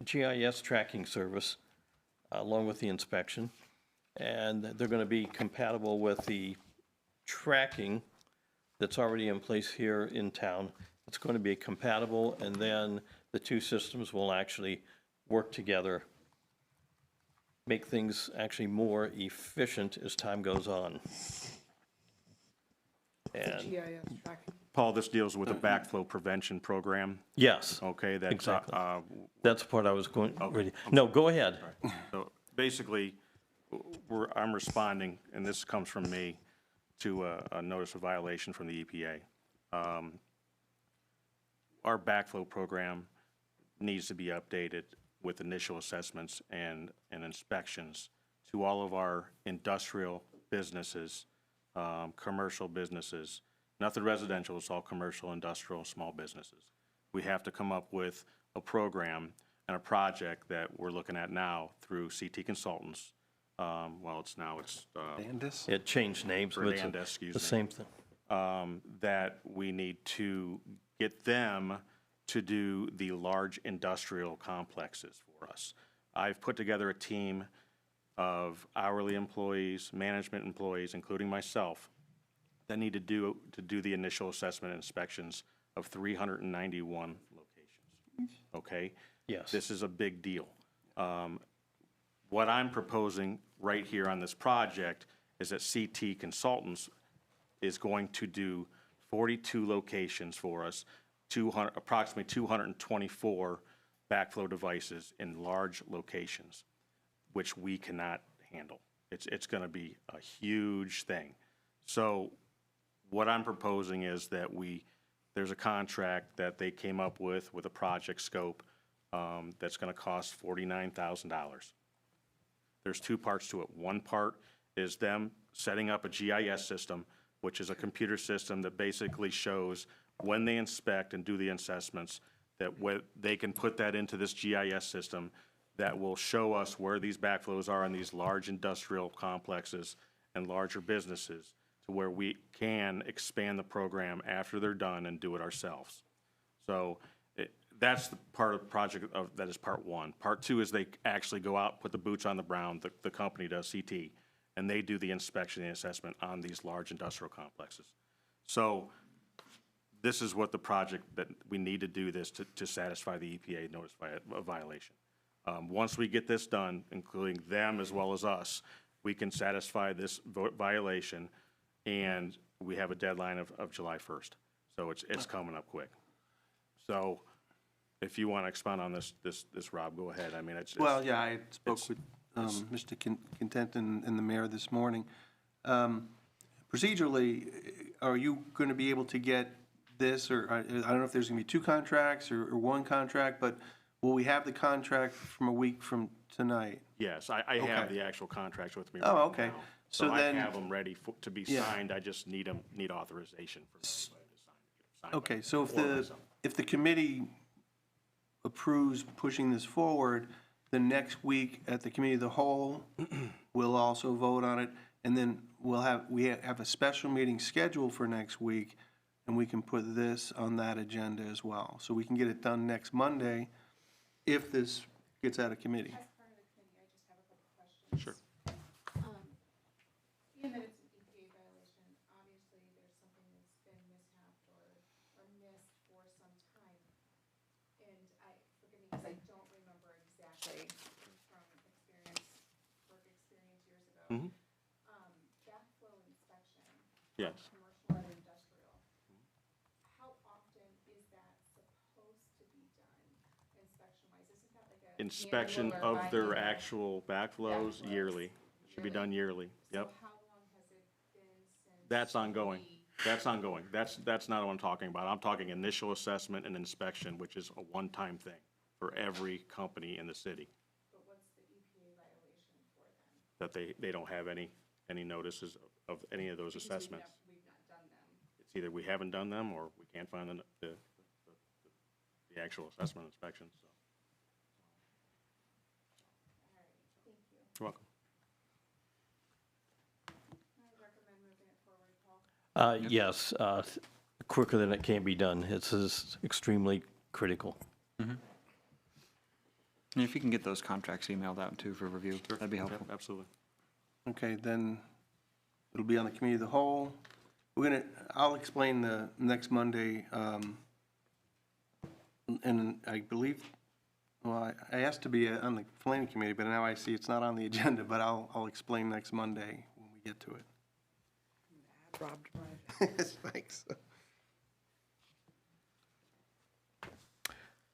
Speaker 8: GIS tracking service along with the inspection. And they're going to be compatible with the tracking that's already in place here in town. It's going to be compatible, and then the two systems will actually work together, make things actually more efficient as time goes on. And,
Speaker 2: GIS tracking.
Speaker 11: Paul, this deals with the backflow prevention program,
Speaker 8: yes,
Speaker 11: okay? That's,
Speaker 8: exactly. That's the part I was going, ready. No, go ahead.
Speaker 11: So basically, I'm responding, and this comes from me, to a notice of violation from the EPA. Our backflow program needs to be updated with initial assessments and inspections to all of our industrial businesses, commercial businesses. Nothing residential, it's all commercial, industrial, small businesses. We have to come up with a program and a project that we're looking at now through CT Consultants. Well, it's
Speaker 3: Landis?
Speaker 8: It changed names, but it's
Speaker 11: Fernandez, excuse
Speaker 8: the
Speaker 11: me.
Speaker 8: same thing.
Speaker 11: That we need to get them to do the large industrial complexes for us. I've put together a team of hourly employees, management employees, including myself, that need to do the initial assessment and inspections of 391 locations, okay?
Speaker 8: Yes.
Speaker 11: This is a big deal. What I'm proposing right here on this project is that CT Consultants is going to do 42 locations for us, approximately 224 backflow devices in large locations, which we cannot handle. It's going to be a huge thing. So what I'm proposing is that there's a contract that they came up with a project scope that's going to cost $49,000. There's two parts to it. One part is them setting up a GIS system, which is a computer system that basically shows when they inspect and do the assessments, that they can put that into this GIS system that will show us where these backflows are in these large industrial complexes and larger businesses, to where we can expand the program after they're done and do it ourselves. So that's the part of the project that is part one. Part two is they actually go out, put the boots on the ground, the company does, CT, and they do the inspection and assessment on these large industrial complexes. So this is what the project that we need to do this to satisfy the EPA notice of violation. Once we get this done, including them as well as us, we can satisfy this violation, and we have a deadline of July 1st. So it's coming up quick. So if you want to expound on this, Rob, go ahead. I mean,
Speaker 3: Well, yeah, I spoke with Mr. Content and the mayor this morning. Procedurally, are you going to be able to get this, or I don't know if there's going to be two contracts or one contract, but will we have the contract from a week from tonight?
Speaker 11: Yes, I have
Speaker 3: Okay.
Speaker 11: the actual contracts with me.
Speaker 3: Oh,
Speaker 11: right
Speaker 3: okay.
Speaker 11: now.
Speaker 3: So
Speaker 11: I
Speaker 3: then-
Speaker 11: have them ready to be
Speaker 3: Yeah.
Speaker 11: signed. I just need authorization for everybody to sign.
Speaker 3: Okay, so
Speaker 11: Or myself.
Speaker 3: if the committee approves pushing this forward, the next week at the committee of the whole, we'll also vote on it, and then we have a special meeting scheduled for next week, and we can put this on that agenda as well. So we can get it done next Monday if this gets out of committee.
Speaker 5: As part of the committee, I just have a couple questions.
Speaker 11: Sure.
Speaker 5: Being that it's an EPA violation, obviously there's something that's been mishapped or missed for some time. And forgive me, because I don't remember exactly from work experience years ago. Backflow inspection.
Speaker 11: Yes.
Speaker 5: Commercial and industrial. How often is that supposed to be done inspection-wise? Isn't that like a
Speaker 11: Inspection
Speaker 5: annual or
Speaker 11: of their
Speaker 5: biannual?
Speaker 11: actual backflows
Speaker 5: Backflows.
Speaker 11: yearly. It should be done yearly. Yep.
Speaker 5: So how long has it been since?
Speaker 11: That's ongoing.
Speaker 5: we-
Speaker 11: That's ongoing. That's not what I'm talking about. I'm talking initial assessment and inspection, which is a one-time thing for every company in the city,
Speaker 5: But what's the EPA violation for then?
Speaker 11: that they don't have any notices of any of those
Speaker 5: Because
Speaker 11: assessments.
Speaker 5: We've not done them.
Speaker 11: It's either we haven't done them or we can't find the the actual assessment inspection, so. You're welcome.
Speaker 8: Yes, quicker than it can be done. It's just extremely critical.
Speaker 7: And if you can get those contracts emailed out too for review, that'd be helpful.
Speaker 11: Yep, absolutely.
Speaker 3: Okay, then it'll be on the committee of the whole. I'll explain the next Monday, and I believe, well, I asked to be on the planning committee, but now I see it's not on the agenda, but I'll explain next Monday when we get to it.
Speaker 2: Rob to Brian.
Speaker 3: Thanks.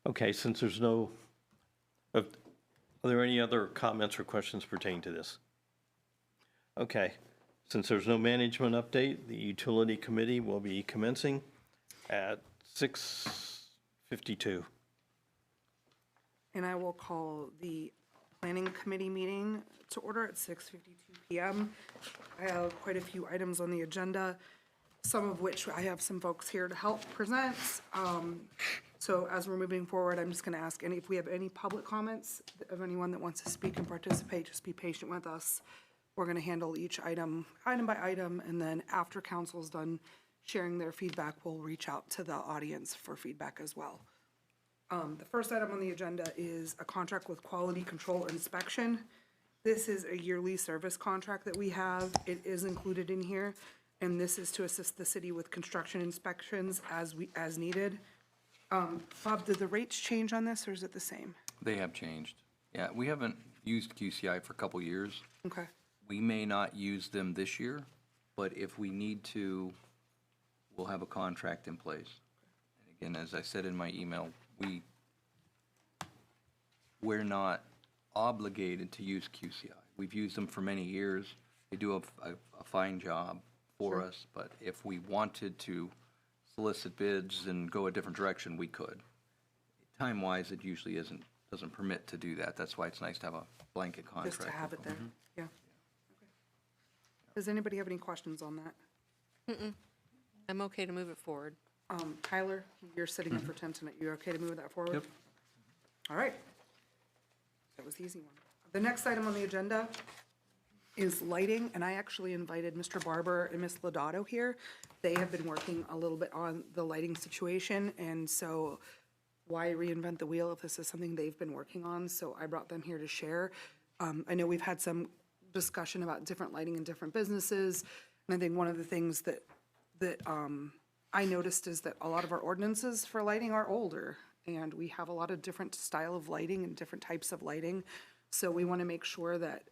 Speaker 8: Okay, since there's no, are there any other comments or questions pertaining to this? Okay, since there's no management update, the utility committee will be commencing at 6:52.
Speaker 2: And I will call the planning committee meeting to order at 6:52 PM. I have quite a few items on the agenda, some of which I have some folks here to help present. So as we're moving forward, I'm just going to ask if we have any public comments of anyone that wants to speak and participate, just be patient with us. We're going to handle each item by item, and then after council's done sharing their feedback, we'll reach out to the audience for feedback as well. The first item on the agenda is a contract with Quality Control Inspection. This is a yearly service contract that we have. It is included in here, and this is to assist the city with construction inspections as needed. Bob, did the rates change on this, or is it the same?
Speaker 6: They have changed. Yeah, we haven't used QCI for a couple years.
Speaker 2: Okay.
Speaker 6: We may not use them this year, but if we need to, we'll have a contract in place. And again, as I said in my email, we're not obligated to use QCI. We've used them for many years. They do a fine job for us, but if we wanted to solicit bids and go a different direction, we could. Time-wise, it usually doesn't permit to do that. That's why it's nice to have a blanket contract.
Speaker 2: Just to have it there, yeah. Okay. Does anybody have any questions on that?
Speaker 4: I'm okay to move it forward.
Speaker 2: Tyler, you're sitting in for Tim tonight. You okay to move that forward? Yep. All right. That was the easy one. The next item on the agenda is lighting, and I actually invited Mr. Barber and Ms. Lodato here. They have been working a little bit on the lighting situation, and so why reinvent the wheel if this is something they've been working on? So I brought them here to share. I know we've had some discussion about different lighting in different businesses, and I think one of the things that I noticed is that a lot of our ordinances for lighting are older, and we have a lot of different style of lighting and different types of lighting. So we want to make sure that,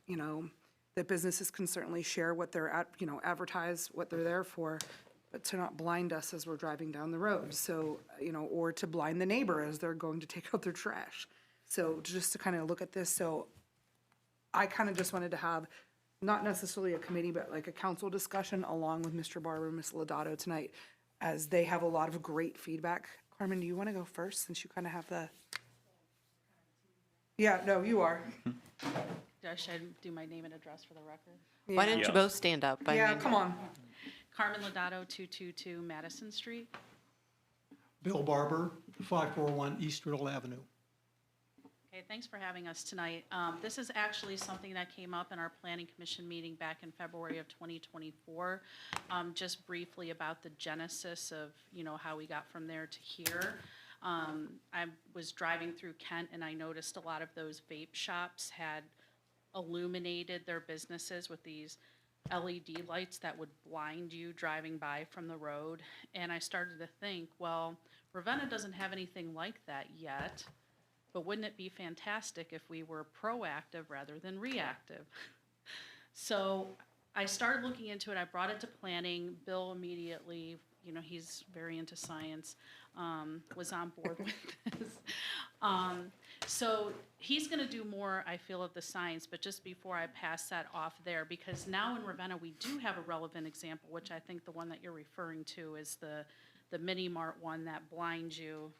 Speaker 2: that businesses can certainly share what they're at, advertise what they're there for, but to not blind us as we're driving down the road. So, or to blind the neighbor as they're going to take out their trash. So just to kind of look at this, so I kind of just wanted to have, not necessarily a committee, but like a council discussion along with Mr. Barber and Ms. Lodato tonight, as they have a lot of great feedback. Carmen, do you want to go first, since you kind of have the? Yeah, no, you are.
Speaker 13: Should I do my name and address for the record?
Speaker 4: Why don't you both stand up?
Speaker 2: Yeah, come on.
Speaker 13: Carmen Lodato, 222 Madison Street.
Speaker 14: Bill Barber, 541 East Riddle Avenue.
Speaker 13: Okay, thanks for having us tonight. This is actually something that came up in our Planning Commission meeting back in February of 2024. Just briefly about the genesis of, how we got from there to here. I was driving through Kent and I noticed a lot of those vape shops had illuminated their businesses with these LED lights that would blind you driving by from the road. And I started to think, well, Ravenna doesn't have anything like that yet. But wouldn't it be fantastic if we were proactive rather than reactive? So I started looking into it. I brought it to planning. Bill immediately, he's very into science, was on board with this. So he's going to do more, I feel, of the science. But just before I pass that off there, because now in Ravenna we do have a relevant example, which I think the one that you're referring to is the Mini Mart one that blinds you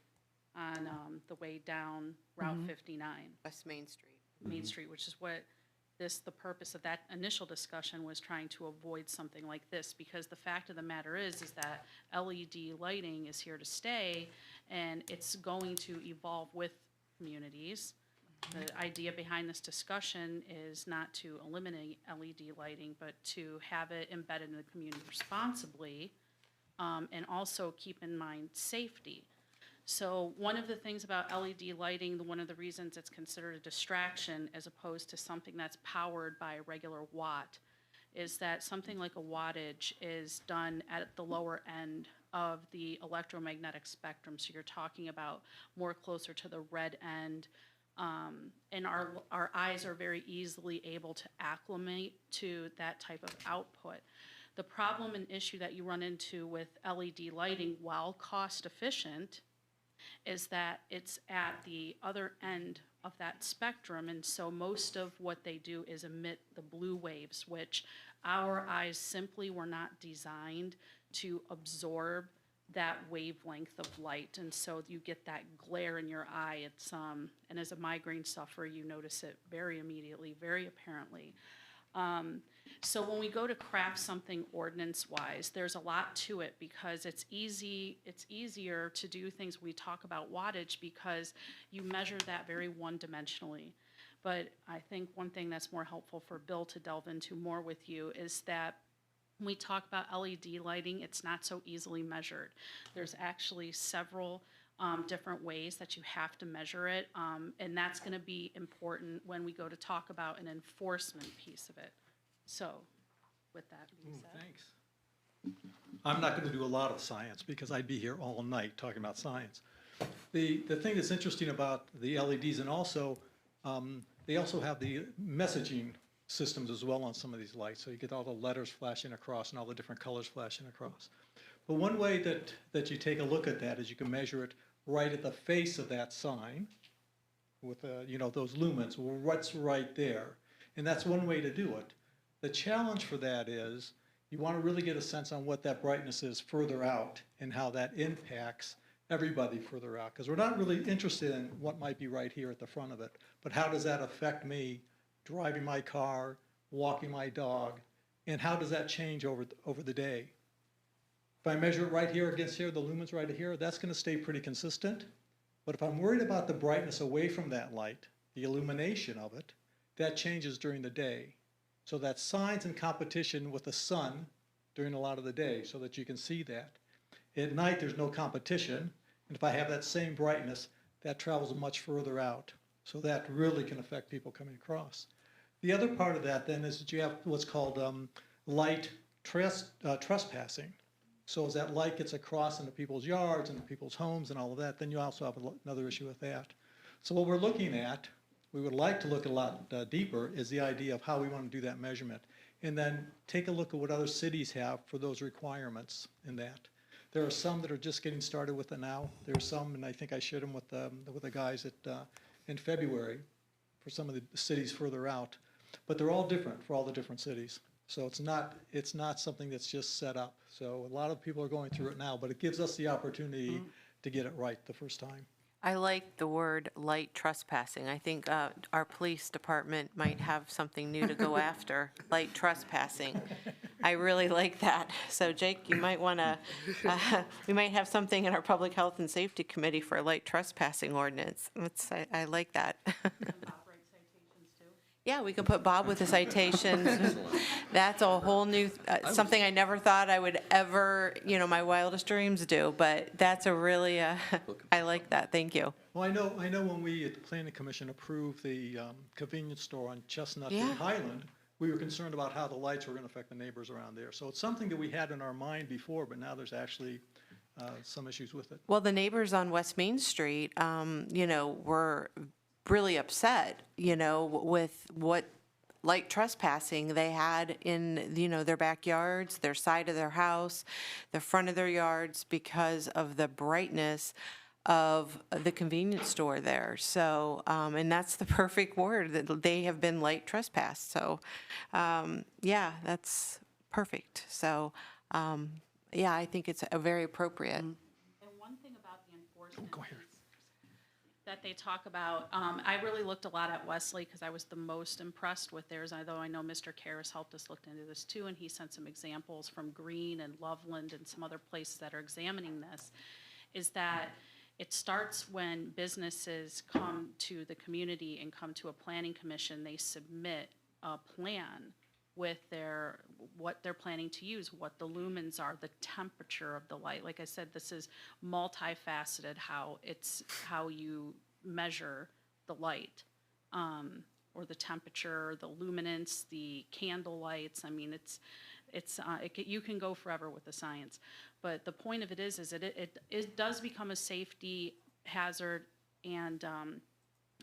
Speaker 13: on the way down Route 59.
Speaker 4: West Main Street.
Speaker 13: Main Street, which is what the purpose of that initial discussion was, trying to avoid something like this, because the fact of the matter is that LED lighting is here to stay, and it's going to evolve with communities. The idea behind this discussion is not to eliminate LED lighting, but to have it embedded in the community responsibly, and also keep in mind safety. So one of the things about LED lighting, one of the reasons it's considered a distraction as opposed to something that's powered by a regular watt, is that something like a wattage is done at the lower end of the electromagnetic spectrum. So you're talking about more closer to the red end. And our eyes are very easily able to acclimate to that type of output. The problem and issue that you run into with LED lighting, while cost efficient, is that it's at the other end of that spectrum, and so most of what they do is emit the blue waves, which our eyes simply were not designed to absorb that wavelength of light, and so you get that glare in your eye. It's and as a migraine sufferer, you notice it very immediately, very apparently. So when we go to craft something ordinance-wise, there's a lot to it because it's easier to do things when we talk about wattage because you measure that very one-dimensionally. But I think one thing that's more helpful for Bill to delve into more with you is that when we talk about LED lighting, it's not so easily measured. There's actually several different ways that you have to measure it, and that's going to be important when we go to talk about an enforcement piece of it. So, with that being said.
Speaker 14: Thanks. I'm not going to do a lot of science because I'd be here all night talking about science. The thing that's interesting about the LEDs, and also, they also have the messaging systems as well on some of these lights. So you get all the letters flashing across and all the different colors flashing across. But one way that you take a look at that is you can measure it right at the face of that sign with, those lumens, what's right there. And that's one way to do it. The challenge for that is you want to really get a sense on what that brightness is further out and how that impacts everybody further out. Because we're not really interested in what might be right here at the front of it, but how does that affect me driving my car, walking my dog, and how does that change over the day? If I measure it right here against here, the lumens right here, that's going to stay pretty consistent. But if I'm worried about the brightness away from that light, the illumination of it, that changes during the day. So that signs in competition with the sun during a lot of the day so that you can see that. At night, there's no competition. And if I have that same brightness, that travels much further out. So that really can affect people coming across. The other part of that then is that you have what's called light trespassing. So as that light gets across into people's yards and people's homes and all of that, then you also have another issue with that. So what we're looking at, we would like to look a lot deeper, is the idea of how we want to do that measurement. And then take a look at what other cities have for those requirements in that. There are some that are just getting started with it now. There are some, and I think I shared them with the guys in February for some of the cities further out. But they're all different for all the different cities. So it's not something that's just set up. So a lot of people are going through it now, but it gives us the opportunity to get it right the first time.
Speaker 4: I like the word light trespassing. I think our police department might have something new to go after, light trespassing. I really like that. So Jake, you might want to, we might have something in our Public Health and Safety Committee for a light trespassing ordinance. I like that. Yeah, we can put Bob with the citations. That's a whole new, something I never thought I would ever, my wildest dreams do, but that's a really, I like that, thank you.
Speaker 14: Well, I know when we at the Planning Commission approved the convenience store on Chestnut and Highland, we were concerned about how the lights were going to affect the neighbors around there. So it's something that we had in our mind before, but now there's actually some issues with it.
Speaker 4: Well, the neighbors on West Main Street, were really upset, with what light trespassing they had in, their backyards, their side of their house, the front of their yards because of the brightness of the convenience store there. So, and that's the perfect word, that they have been light trespassed. So, yeah, that's perfect. So, yeah, I think it's very appropriate.
Speaker 13: And one thing about the enforcement that they talk about, I really looked a lot at Wesley because I was the most impressed with theirs, although I know Mr. Karras helped us look into this too, and he sent some examples from Green and Loveland and some other places that are examining this, is that it starts when businesses come to the community and come to a planning commission, they submit a plan with what they're planning to use, what the lumens are, the temperature of the light. Like I said, this is multifaceted, how you measure the light, or the temperature, the luminance, the candle lights. I mean, you can go forever with the science. But the point of it is that it does become a safety hazard, and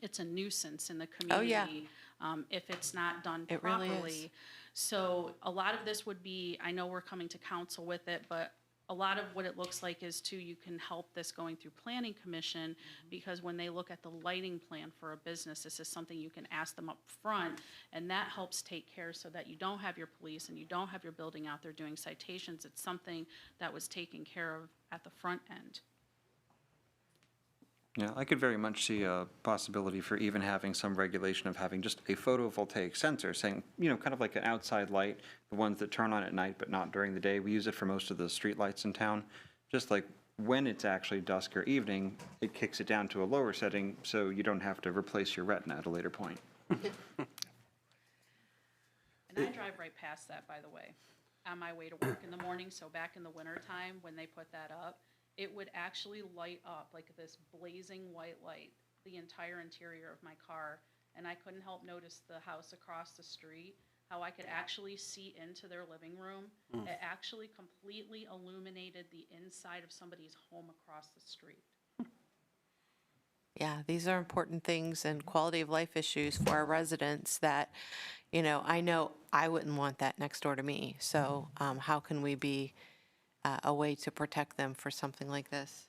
Speaker 13: it's a nuisance in the community.
Speaker 4: Oh, yeah.
Speaker 13: If it's not done
Speaker 4: It really
Speaker 13: properly.
Speaker 4: is.
Speaker 13: So a lot of this would be, I know we're coming to council with it, but a lot of what it looks like is too, you can help this going through planning commission, because when they look at the lighting plan for a business, this is something you can ask them up front, and that helps take care so that you don't have your police and you don't have your building out there doing citations. It's something that was taken care of at the front end.
Speaker 7: Yeah, I could very much see a possibility for even having some regulation of having just a photovoltaic sensor saying, kind of like an outside light, the ones that turn on at night but not during the day. We use it for most of the street lights in town. Just like when it's actually dusk or evening, it kicks it down to a lower setting so you don't have to replace your retina at a later point.
Speaker 13: And I drive right past that, by the way, on my way to work in the morning. So back in the wintertime, when they put that up, it would actually light up like this blazing white light, the entire interior of my car. And I couldn't help notice the house across the street, how I could actually see into their living room. It actually completely illuminated the inside of somebody's home across the street.
Speaker 4: Yeah, these are important things and quality of life issues for our residents that, I know I wouldn't want that next door to me. So how can we be a way to protect them for something like this?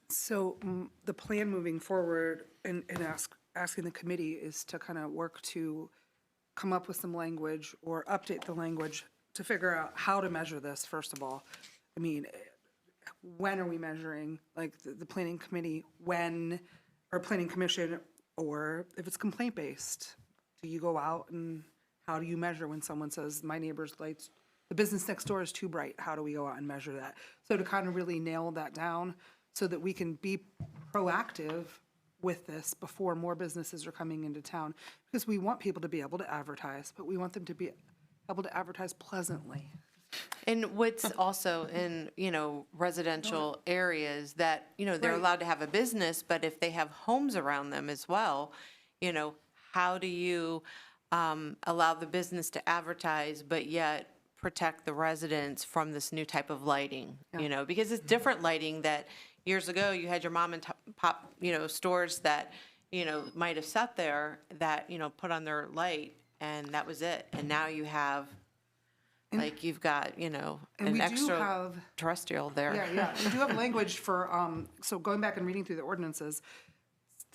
Speaker 2: So the plan moving forward and asking the committee is to kind of work to come up with some language or update the language to figure out how to measure this, first of all. I mean, when are we measuring, like the planning committee, or planning commission, or if it's complaint-based, do you go out and how do you measure when someone says, my neighbor's lights, the business next door is too bright, how do we go out and measure that? So to kind of really nail that down so that we can be proactive with this before more businesses are coming into town, because we want people to be able to advertise, but we want them to be able to advertise pleasantly.
Speaker 4: And what's also in, residential areas that, they're
Speaker 2: Right.
Speaker 4: allowed to have a business, but if they have homes around them as well, how do you allow the business to advertise, but yet protect the residents from this new type of lighting? Because it's different lighting that years ago you had your mom and pop, stores that, might have sat there that, put on their light and that was it. And now you have, like, you've got,
Speaker 2: we
Speaker 4: an
Speaker 2: do
Speaker 4: extra
Speaker 2: have-
Speaker 4: terrestrial there.
Speaker 2: Yeah, we do have language for, so going back and reading through the ordinances,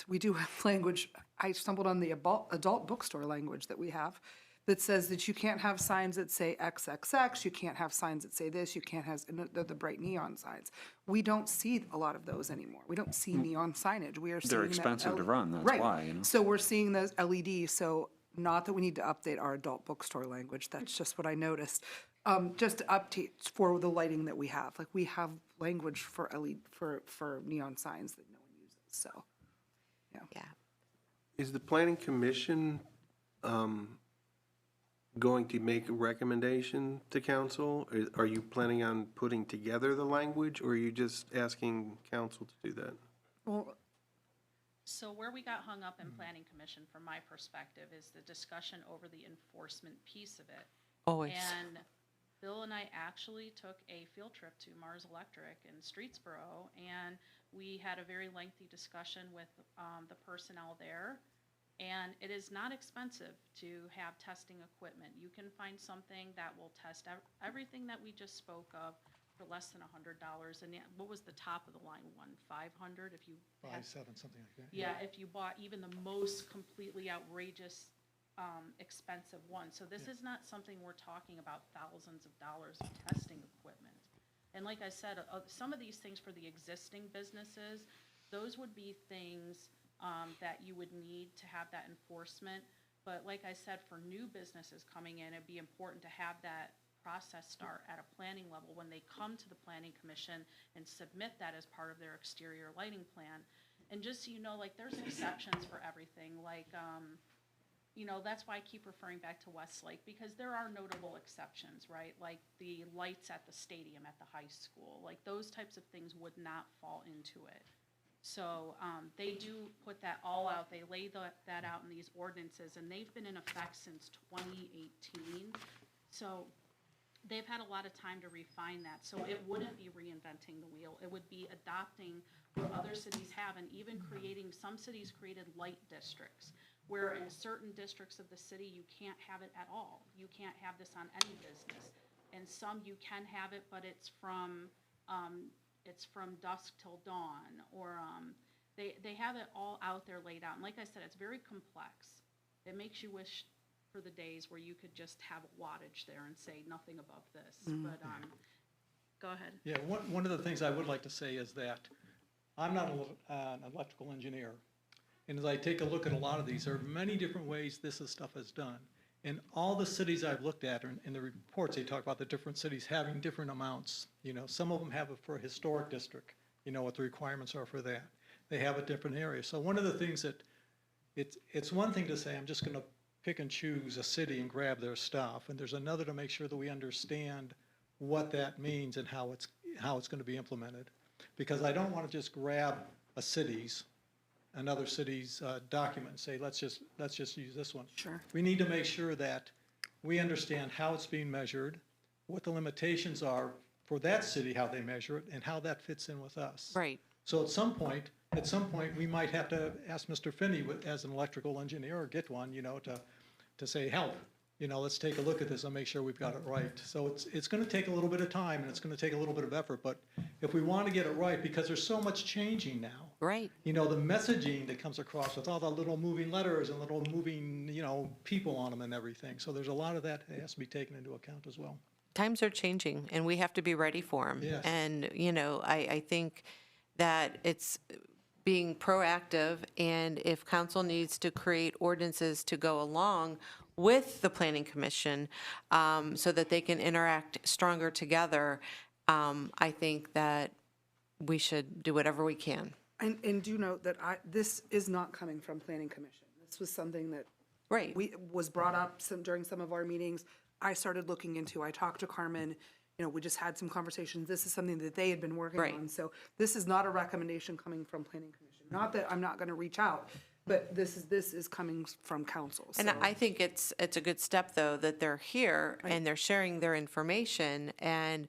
Speaker 2: we do have language, I stumbled on the adult bookstore language that we have that says that you can't have signs that say XXX, you can't have signs that say this, you can't have the bright neon signs. We don't see a lot of those anymore. We don't see neon signage. We are seeing
Speaker 7: They're
Speaker 2: that
Speaker 7: expensive to run, that's
Speaker 2: Right.
Speaker 7: why,
Speaker 2: So we're seeing those LED, so not that we need to update our adult bookstore language, that's just what I noticed. Just to update for the lighting that we have. Like, we have language for LED, for neon signs that no one uses, so.
Speaker 4: Yeah.
Speaker 3: Is the planning commission going to make a recommendation to council? Are you planning on putting together the language, or are you just asking council to do that?
Speaker 2: Well,
Speaker 13: So where we got hung up in planning commission, from my perspective, is the discussion over the enforcement piece of it.
Speaker 4: Always.
Speaker 13: And Bill and I actually took a field trip to Mars Electric in Streetsboro, and we had a very lengthy discussion with the personnel there. And it is not expensive to have testing equipment. You can find something that will test everything that we just spoke of for less than $100. And what was the top of the line one? 500 if you had,
Speaker 14: 5, 7, something like that.
Speaker 13: yeah, if you bought even the most completely outrageous, expensive one. So this is not something we're talking about thousands of dollars of testing equipment. And like I said, some of these things for the existing businesses, those would be things that you would need to have that enforcement. But like I said, for new businesses coming in, it'd be important to have that process start at a planning level when they come to the planning commission and submit that as part of their exterior lighting plan. And just so you know, like, there's exceptions for everything, like, you know, that's why I keep referring back to Westlake, because there are notable exceptions, right? Like the lights at the stadium at the high school, like those types of things would not fall into it. So they do put that all out, they lay that out in these ordinances, and they've been in effect since 2018. So they've had a lot of time to refine that, so it wouldn't be reinventing the wheel. It would be adopting what other cities have, and even creating, some cities created light districts, where in certain districts of the city, you can't have it at all. You can't have this on any business. And some you can have it, but it's from dusk till dawn, or they have it all out there laid out. And like I said, it's very complex. It makes you wish for the days where you could just have wattage there and say nothing above this. But go ahead.
Speaker 14: Yeah, one of the things I would like to say is that I'm not an electrical engineer. And as I take a look at a lot of these, there are many different ways this stuff is done. In all the cities I've looked at, in the reports, they talk about the different cities having different amounts. You know, some of them have it for a historic district, you know, what the requirements are for that. They have a different area. So one of the things that, it's one thing to say, I'm just gonna pick and choose a city and grab their stuff. And there's another to make sure that we understand what that means and how it's gonna be implemented. Because I don't wanna just grab another city's document and say, let's just use this one.
Speaker 2: Sure.
Speaker 14: We need to make sure that we understand how it's being measured, what the limitations are for that city, how they measure it, and how that fits in with us.
Speaker 4: Right.
Speaker 14: So at some point, we might have to ask Mr. Finney, as an electrical engineer, or get one, you know, to say, help, you know, let's take a look at this and make sure we've got it right. So it's gonna take a little bit of time, and it's gonna take a little bit of effort, but if we wanna get it right, because there's so much changing now.
Speaker 4: Right.
Speaker 14: You know, the messaging that comes across with all the little moving letters and little moving, you know, people on them and everything. So there's a lot of that has to be taken into account as well.
Speaker 4: Times are changing, and we have to be ready for them.
Speaker 14: Yes.
Speaker 4: And, you know, I think that it's being proactive, and if council needs to create ordinances to go along with the planning commission so that they can interact stronger together, I think that we should do whatever we can.
Speaker 2: And do note that this is not coming from Planning Commission. This was something that
Speaker 4: Right.
Speaker 2: was brought up during some of our meetings. I started looking into, I talked to Carmen, you know, we just had some conversations. This is something that they had been working
Speaker 4: Right.
Speaker 2: on. So this is not a recommendation coming from Planning Commission. Not that I'm not gonna reach out, but this is coming from council.
Speaker 4: And
Speaker 2: So-
Speaker 4: I think it's a good step, though, that they're here and they're sharing their information, and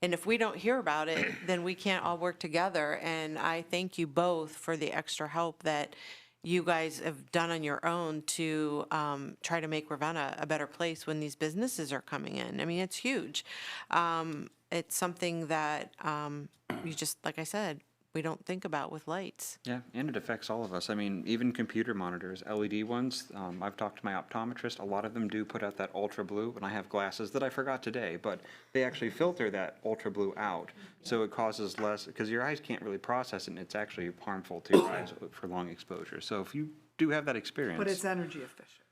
Speaker 4: if we don't hear about it, then we can't all work together. And I thank you both for the extra help that you guys have done on your own to try to make Ravenna a better place when these businesses are coming in. I mean, it's huge. It's something that you just, like I said, we don't think about with lights.
Speaker 7: Yeah, and it affects all of us. I mean, even computer monitors, LED ones, I've talked to my optometrist, a lot of them do put out that ultra blue, and I have glasses that I forgot today, but they actually filter that ultra blue out, so it causes less, because your eyes can't really process it, and it's actually harmful to your eyes for long exposure. So if you do have that experience.
Speaker 2: But it's energy efficient.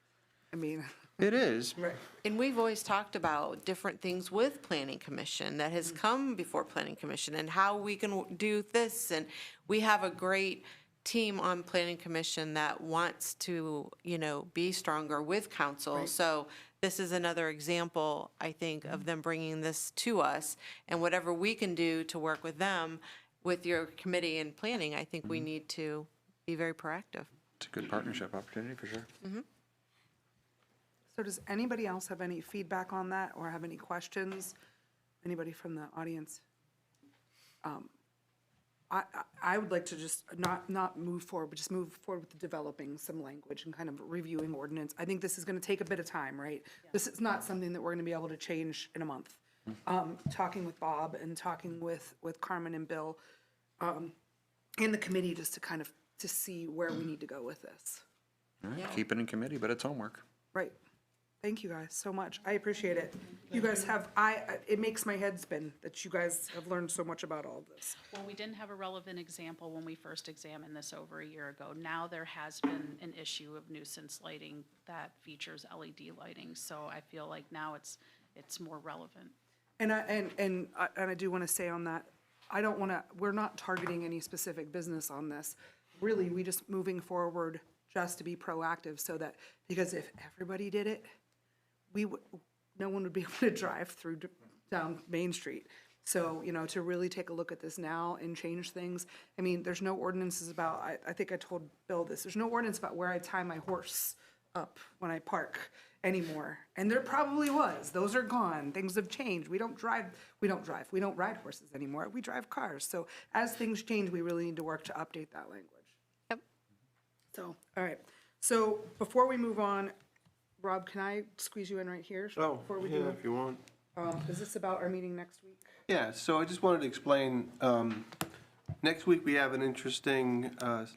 Speaker 2: I mean.
Speaker 7: It is.
Speaker 2: Right.
Speaker 4: And we've always talked about different things with Planning Commission that has come before Planning Commission and how we can do this. And we have a great team on Planning Commission that wants to, you know, be stronger with council. So this is another example, I think, of them bringing this to us. And whatever we can do to work with them, with your committee and planning, I think we need to be very proactive.
Speaker 7: It's a good partnership opportunity for sure.
Speaker 2: So does anybody else have any feedback on that or have any questions? Anybody from the audience? I would like to just not move forward, but just move forward with developing some language and kind of reviewing ordinance. I think this is gonna take a bit of time, right? This is not something that we're gonna be able to change in a month. Talking with Bob and talking with Carmen and Bill, and the committee, just to kind of, to see where we need to go with this.
Speaker 7: All right, keep it in committee, but it's homework.
Speaker 2: Right. Thank you guys so much. I appreciate it. You guys have, it makes my head spin that you guys have learned so much about all of this.
Speaker 13: Well, we didn't have a relevant example when we first examined this over a year ago. Now there has been an issue of nuisance lighting that features LED lighting. So I feel like now it's it's more relevant.
Speaker 2: And I do want to say on that, we're not targeting any specific business on this. Really, we just moving forward just to be proactive so that, because if everybody did it, no one would be able to drive down Main Street. So, to really take a look at this now and change things. I mean, there's no ordinances about, I think I told Bill this, there's no ordinance about where I tie my horse up when I park anymore. And there probably was. Those are gone. Things have changed. We don't ride horses anymore. We drive cars. So as things change, we really need to work to update that language.
Speaker 4: Yep.
Speaker 2: So, all right. So before we move on, Rob, can I squeeze you in right here?
Speaker 3: Oh,
Speaker 2: before we
Speaker 3: yeah,
Speaker 2: do?
Speaker 3: if you want.
Speaker 2: Is this about our meeting next week?
Speaker 3: Yeah, so I just wanted to explain, next week we have an interesting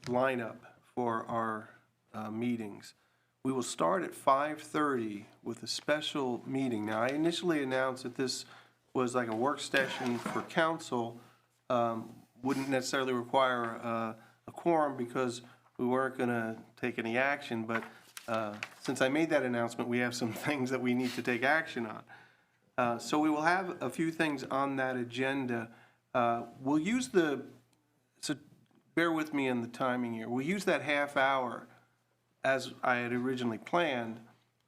Speaker 3: lineup for our meetings. We will start at 5:30 with a special meeting. Now, I initially announced that this was like a work session for council, wouldn't necessarily require a quorum because we weren't going to take any action, but since I made that announcement, we have some things that we need to take action on. So we will have a few things on that agenda. We'll use so bear with me on the timing here. We'll use that half hour, as I had originally planned,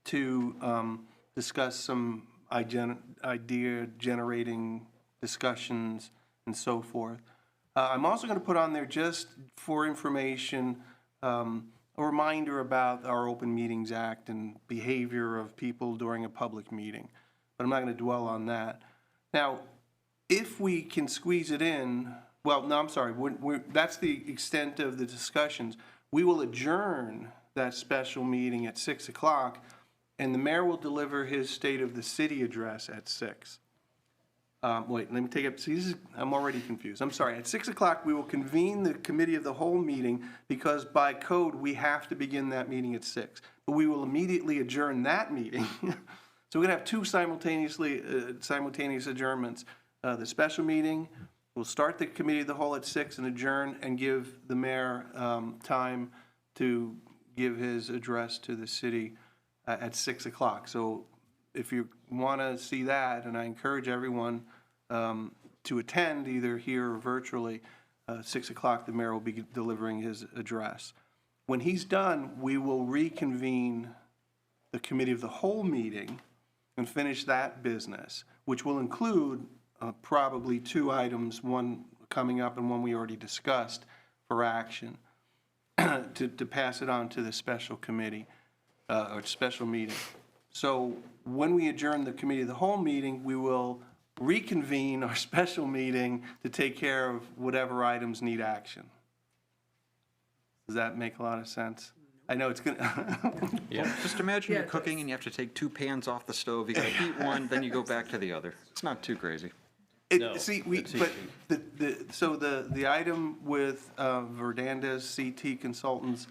Speaker 3: to discuss some idea-generating discussions and so forth. I'm also going to put on there, just for information, a reminder about our Open Meetings Act and behavior of people during a public meeting. But I'm not going to dwell on that. Now, if we can squeeze it in, well, no, I'm sorry, that's the extent of the discussions. We will adjourn that special meeting at 6 o'clock, and the mayor will deliver his State of the City address at 6. Wait, let me take it, see, I'm already confused. I'm sorry, at 6 o'clock, we will convene the committee of the whole meeting, because by code, we have to begin that meeting at 6. But we will immediately adjourn that meeting. So we're going to have two simultaneous adjournments. The special meeting, we'll start the committee of the whole at 6 and adjourn and give the mayor time to give his address to the city at 6 o'clock. So if you want to see that, and I encourage everyone to attend either here or virtually, 6 o'clock the mayor will be delivering his address. When he's done, we will reconvene the committee of the whole meeting and finish that business, which will include probably two items, one coming up and one we already discussed for action, to pass it on to the special committee or special meeting. So when we adjourn the committee of the whole meeting, we will reconvene our special meeting to take care of whatever items need action. Does that make a lot of sense? I know it's going to.
Speaker 7: Just imagine you're cooking and you have to take 2 pans off the stove. You got to heat one, then you go back to the other. It's not too crazy.
Speaker 3: So the item with Verdandez CT Consultants,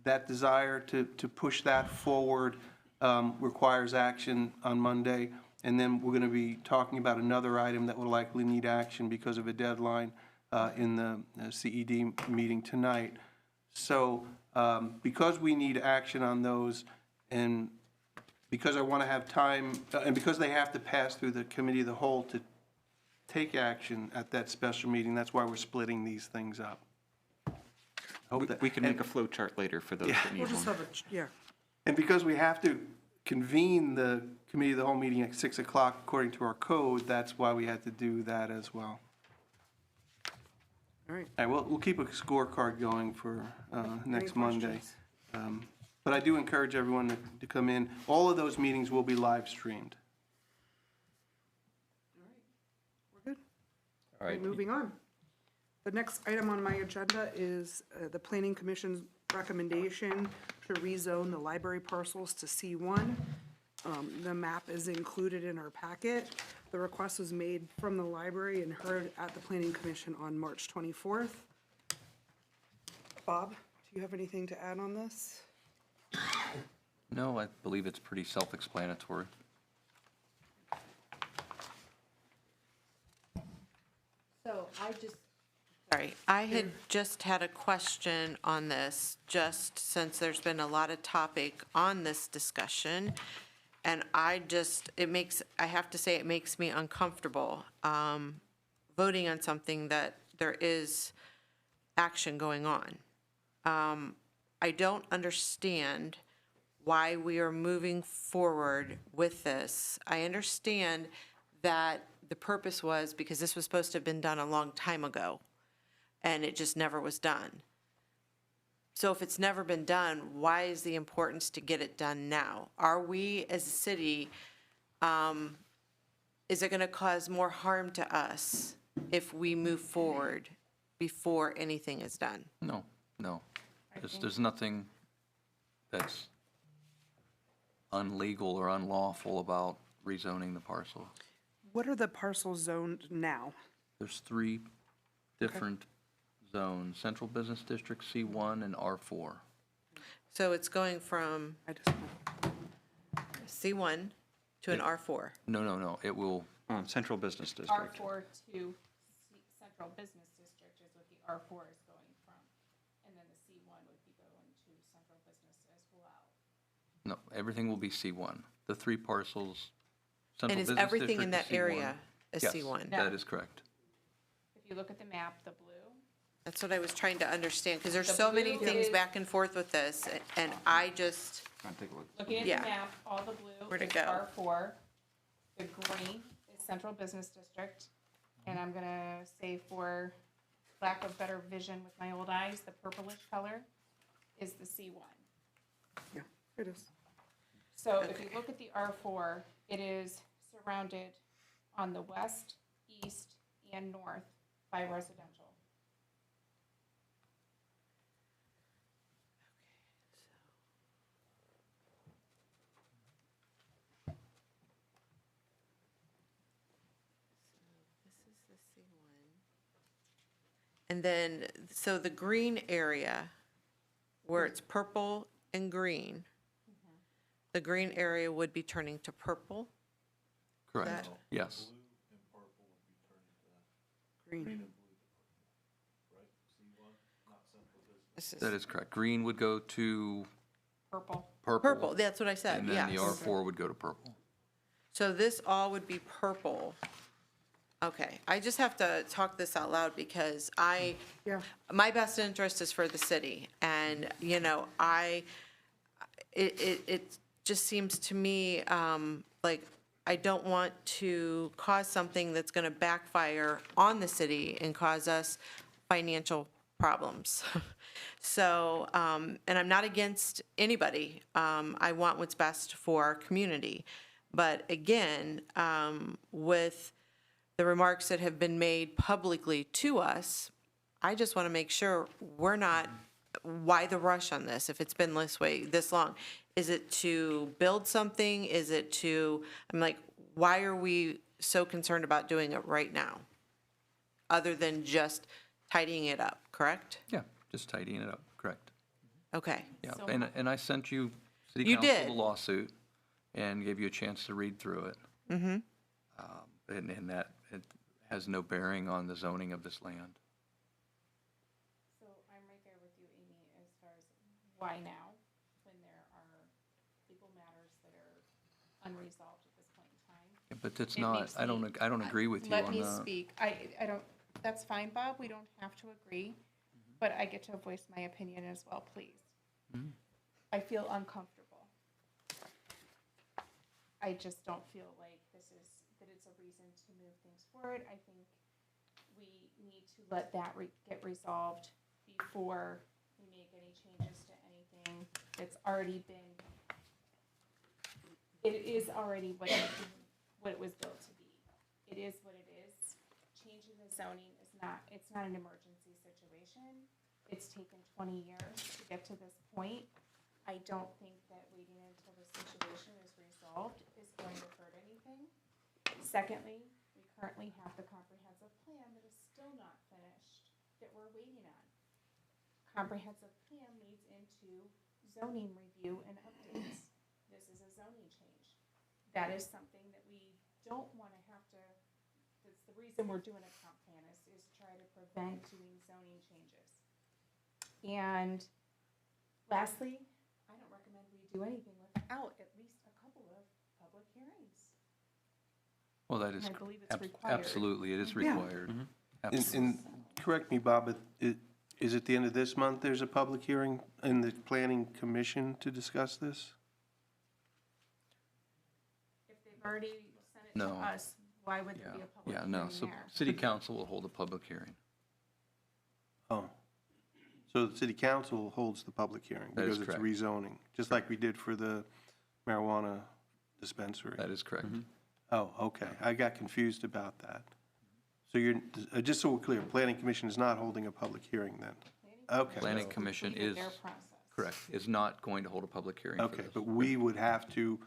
Speaker 3: that desire to push that forward requires action on Monday. And then we're going to be talking about another item that will likely need action because of a deadline in the CED meeting tonight. So because we need action on those, and because I want to have time, and because they have to pass through the committee of the whole to take action at that special meeting, that's why we're splitting these things up.
Speaker 7: We can make a flow chart later for those that need
Speaker 2: We'll just
Speaker 7: one.
Speaker 2: have a,
Speaker 3: And because we have to convene the committee of the whole meeting at 6 o'clock according to our code, that's why we had to do that as well.
Speaker 2: all right.
Speaker 3: All right, we'll keep a scorecard going for next Monday.
Speaker 2: questions?
Speaker 3: But I do encourage everyone to come in. All of those meetings will be live streamed.
Speaker 2: We're good.
Speaker 6: All right.
Speaker 2: Moving on. The next item on my agenda is the Planning Commission's recommendation to rezone the library parcels to C1. The map is included in our packet. The request was made from the library and heard at the Planning Commission on March 24th. Bob, do you have anything to add on this?
Speaker 6: No, I believe it's pretty self-explanatory.
Speaker 4: So Sorry, I had just had a question on this, just since there's been a lot of topic on this discussion. And I have to say, it makes me uncomfortable voting on something that there is action going on. I don't understand why we are moving forward with this. I understand that the purpose was because this was supposed to have been done a long time ago, and it just never was done. So if it's never been done, why is the importance to get it done now? Are we, as a city, is it going to cause more harm to us if we move forward before anything is done?
Speaker 6: No, no. There's nothing that's unlegal or unlawful about rezoning the parcel.
Speaker 2: What are the parcels zoned now?
Speaker 6: There's 3 different zones, Central Business District, C1, and R4.
Speaker 4: So it's going from
Speaker 2: I just,
Speaker 4: C1 to an R4.
Speaker 6: No, it will,
Speaker 7: Central Business District.
Speaker 5: R4 to Central Business District is what the R4 is going from. And then the C1 would be going to Central Business as well.
Speaker 6: no, everything will be C1. The 3 parcels,
Speaker 4: And
Speaker 6: Central
Speaker 4: is
Speaker 6: Business
Speaker 4: everything in that
Speaker 6: District is C1.
Speaker 4: area a
Speaker 6: Yes,
Speaker 4: C1?
Speaker 6: that is correct.
Speaker 5: If you look at the map, the blue,
Speaker 4: That's what I was trying to understand, because there's
Speaker 5: The
Speaker 4: so many
Speaker 5: blue
Speaker 4: things
Speaker 5: is-
Speaker 4: back and forth with this, and I just,
Speaker 5: looking at
Speaker 4: Yeah.
Speaker 5: the map, all the blue
Speaker 4: Where'd it
Speaker 5: is
Speaker 4: go?
Speaker 5: R4. The green is Central Business District. And I'm gonna say, for lack of better vision with my old eyes, the purplish color is the C1.
Speaker 2: yeah, it is.
Speaker 5: So if you look at the R4, it is surrounded on the west, east, and north by residential.
Speaker 4: and then, so the green area, where it's purple and green, the green area would be turning to purple?
Speaker 6: Correct,
Speaker 4: That-
Speaker 6: yes.
Speaker 2: Green.
Speaker 4: This
Speaker 6: That is correct. Green would go to
Speaker 5: Purple.
Speaker 6: purple.
Speaker 4: Purple, that's what I said,
Speaker 6: And then the
Speaker 4: yes.
Speaker 6: R4 would go to purple.
Speaker 4: So this all would be purple. Okay, I just have to talk this out loud because
Speaker 2: Yeah.
Speaker 4: my best interest is for the city. And, you know, it just seems to me like I don't want to cause something that's going to backfire on the city and cause us financial problems. So, and I'm not against anybody. I want what's best for our community. But again, with the remarks that have been made publicly to us, I just want to make sure we're not, why the rush on this if it's been this way this long? Is it to build something? Is it to, I'm like, why are we so concerned about doing it right now? Other than just tidying it up, correct?
Speaker 6: Yeah, just tidying it up, correct.
Speaker 4: Okay.
Speaker 6: Yeah,
Speaker 5: So-
Speaker 6: and I sent you, City
Speaker 4: You
Speaker 6: Council,
Speaker 4: did.
Speaker 6: the lawsuit, and gave you a chance to read through it. Mm-hmm. And that, it has no bearing on the zoning of this land.
Speaker 5: So I'm right there with you, Amy, as far as why now, when there are legal matters that are unresolved at this point in time.
Speaker 6: Yeah, but it's
Speaker 5: It
Speaker 6: not,
Speaker 5: makes
Speaker 6: I don't,
Speaker 5: me-
Speaker 6: I don't agree with you on that.
Speaker 5: Let me speak. I don't, that's fine, Bob. We don't have to agree, but I get to voice my opinion as well, please. I feel uncomfortable. I just don't feel like that it's a reason to move things forward. I think we need to let that get resolved before we make any changes to anything that's already been, it is already what it was built to be. It is what it is. Changing the zoning is not, it's not an emergency situation. It's taken 20 years to get to this point. I don't think that waiting until the situation is resolved is going to hurt anything. Secondly, we currently have the comprehensive plan that is still not finished, that we're waiting on. Comprehensive plan leads into zoning review and updates. This is a zoning change. That is something that we don't want to have to, that's the reason we're doing a comp plan is try to prevent doing zoning changes. And lastly, I don't recommend we do anything without at least a couple of
Speaker 6: Well, that is,
Speaker 5: And I believe it's
Speaker 6: ab-
Speaker 5: required.
Speaker 6: absolutely, it is
Speaker 2: Yeah.
Speaker 6: required.
Speaker 3: And,
Speaker 6: Absolutely.
Speaker 3: and correct me, Bob, but is it the end of this month there's a public hearing in the planning commission to discuss this?
Speaker 5: If they've already sent it to
Speaker 6: No.
Speaker 5: us, why would there
Speaker 6: Yeah,
Speaker 5: be a public
Speaker 6: yeah,
Speaker 5: hearing
Speaker 6: no, so
Speaker 5: there?
Speaker 6: city council will hold a public hearing.
Speaker 3: Oh. So the city council holds the public hearing
Speaker 6: That is
Speaker 3: because it's
Speaker 6: correct.
Speaker 3: rezoning, just like we did for the marijuana dispensary?
Speaker 6: That is correct.
Speaker 3: Oh, okay. I got confused about that. So you're, just so we're clear, planning commission is not holding a public hearing then? Okay.
Speaker 6: Planning commission is,
Speaker 5: Their process.
Speaker 6: correct, is not going to hold a public hearing for
Speaker 3: Okay,
Speaker 6: this.
Speaker 3: but we would have to,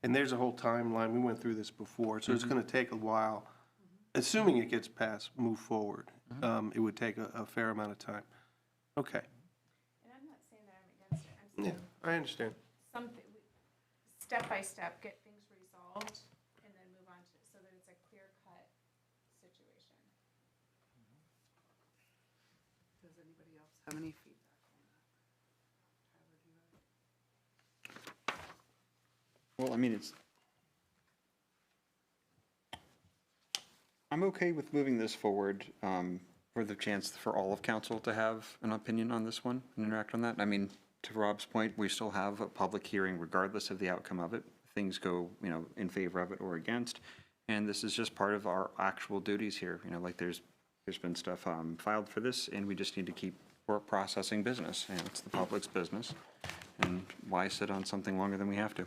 Speaker 3: and there's a whole timeline, we went through this before, so it's gonna take a while. Assuming it gets passed, move forward, it would take a fair amount of time. Okay,
Speaker 5: And I'm not saying that I'm against it, I'm
Speaker 3: yeah,
Speaker 5: saying
Speaker 3: I understand.
Speaker 5: something, step by step, get things resolved, and then move on to, so that it's a clear-cut situation.
Speaker 2: Does anybody else have any feedback on that? Tyler, do you have?
Speaker 7: Well, I mean, I'm okay with moving this forward for the chance for all of council to have an opinion on this one and interact on that. I mean, to Rob's point, we still have a public hearing regardless of the outcome of it. Things go, in favor of it or against. And this is just part of our actual duties here. Like there's been stuff filed for this, and we just need to keep processing business. And it's the public's business. And why sit on something longer than we have to?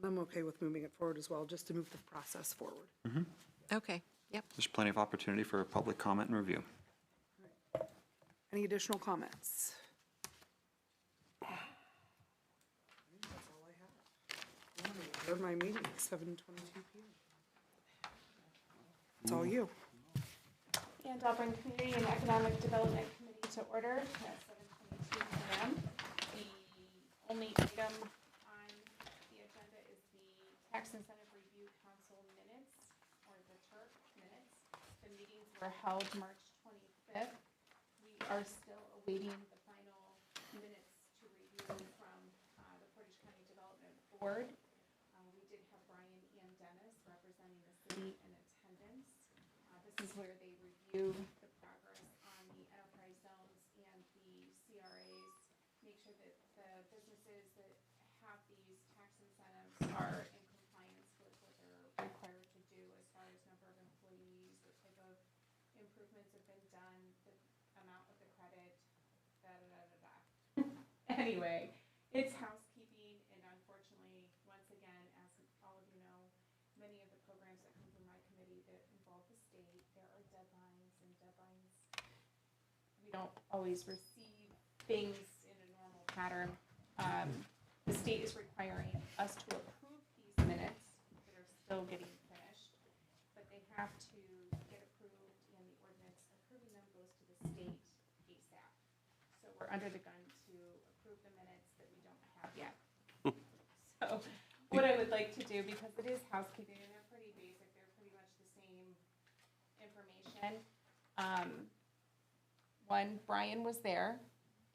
Speaker 2: I'm okay with moving it forward as well, just to move the process forward.
Speaker 4: Okay, yep.
Speaker 7: There's plenty of opportunity for public comment and review.
Speaker 2: Any additional comments? That's all I have. Adjourn my meeting at 7:22 PM. It's all you.
Speaker 5: And I'll bring Community and Economic Development Committee to order at 7:22 PM. The only item on the agenda is the Tax Incentive Review Council minutes, or the TURC minutes. The meetings were held March 25th. We are still awaiting the final minutes to review from the Portage County Development Board. We did have Brian and Dennis representing the city in attendance. This is where they review the progress on the enterprise zones and the CRAs, make sure that the businesses that have these tax incentives are in compliance with what they're required to do as far as number of employees, what type of improvements have been done, the amount of the credit, da-da-da-da-da. Anyway, it's housekeeping, and unfortunately, once again, as all of you know, many of the programs that come through my committee that involve the state, there are deadlines, and deadlines, we don't always receive things in a normal pattern. The state is requiring us to approve these minutes that are still getting finished, but they have to get approved, and the ordinance approving them goes to the state ASAP. So we're under the gun to approve the minutes that we don't have yet. So what I would like to do, because it is housekeeping and they're pretty basic, they're pretty much the same information. One, Brian was there,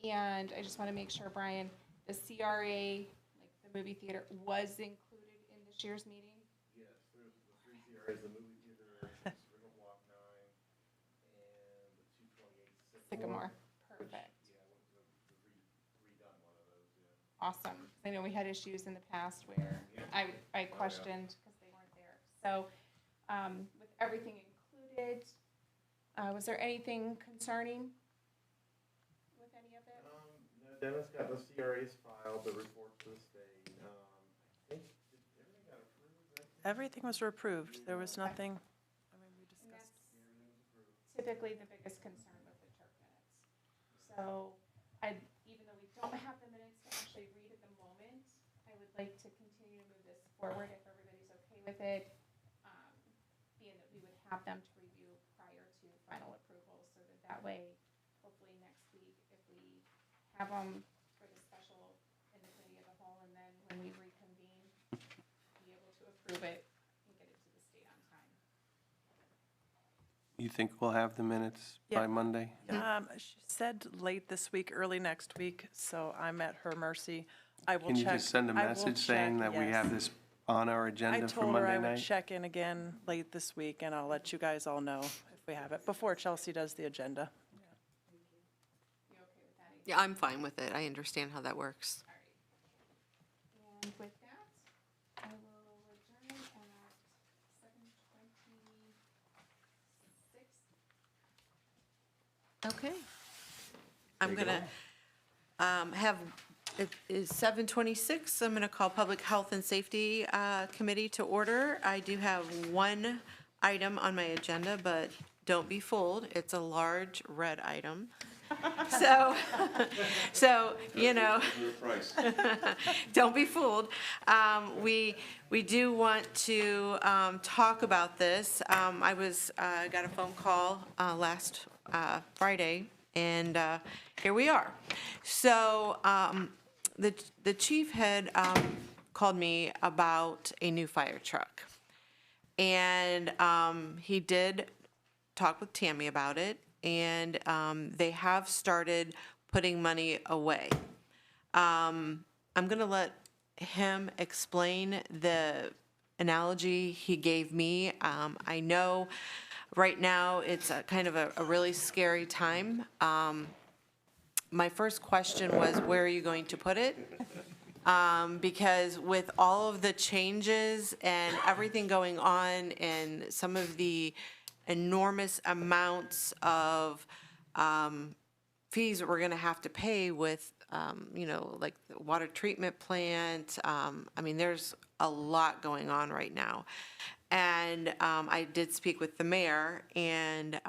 Speaker 5: and I just want to make sure, Brian, the CRA, like the movie theater, was included in this year's meeting?
Speaker 1: Yes, there's the three CRAs, the movie theater, River Walk 9, and the 228
Speaker 5: Sycamore, perfect.
Speaker 1: Yeah, redone one of those, yeah.
Speaker 5: Awesome. I know we had issues in the past where I questioned because they weren't there. So with everything included, was there anything concerning with any of it?
Speaker 1: No, Dennis got the CRAs filed, the report to the state. I think, everything got approved?
Speaker 15: Everything was approved. There was nothing, we
Speaker 5: And
Speaker 15: discussed.
Speaker 5: that's typically the biggest concern with the TURC minutes. So even though we don't have the minutes to actually read at the moment, I would like to continue to move this forward if everybody's okay with it, being that we would have them to review prior to final approval, so that way, hopefully next week, if we have them for the special in the committee of the whole, and then when we reconvene, be able to approve it and get it to the state on time.
Speaker 3: You think we'll have the minutes by
Speaker 15: Yeah.
Speaker 3: Monday?
Speaker 15: She said late this week, early next week, so I'm at her mercy. I will
Speaker 3: Can
Speaker 15: check.
Speaker 3: you just send a
Speaker 15: I will
Speaker 3: message saying
Speaker 15: check,
Speaker 3: that we
Speaker 15: yes.
Speaker 3: have this on our
Speaker 15: I
Speaker 3: agenda for
Speaker 15: told her I
Speaker 3: Monday
Speaker 15: would
Speaker 3: night?
Speaker 15: check in again late this week, and I'll let you guys all know if we have it, before Chelsea does the agenda.
Speaker 4: Yeah, I'm fine with it. I understand how that works.
Speaker 5: And with that, I will adjourn at 7:26.
Speaker 4: Okay. I'm gonna have, it is 7:26. I'm gonna call Public Health and Safety Committee to order. I do have one item on my agenda, but don't be fooled. It's a large red item. So, you know, don't be fooled. We do want to talk about this. I got a phone call last Friday, and here we are. So the chief had called me about a new fire truck. And he did talk with Tammy about it, and they have started putting money away. I'm going to let him explain the analogy he gave me. I know right now it's a kind of a really scary time. My first question was, where are you going to put it? Because with all of the changes and everything going on and some of the enormous amounts of fees that we're going to have to pay with, you know, like the water treatment plant. I mean, there's a lot going on right now. And I did speak with the mayor, and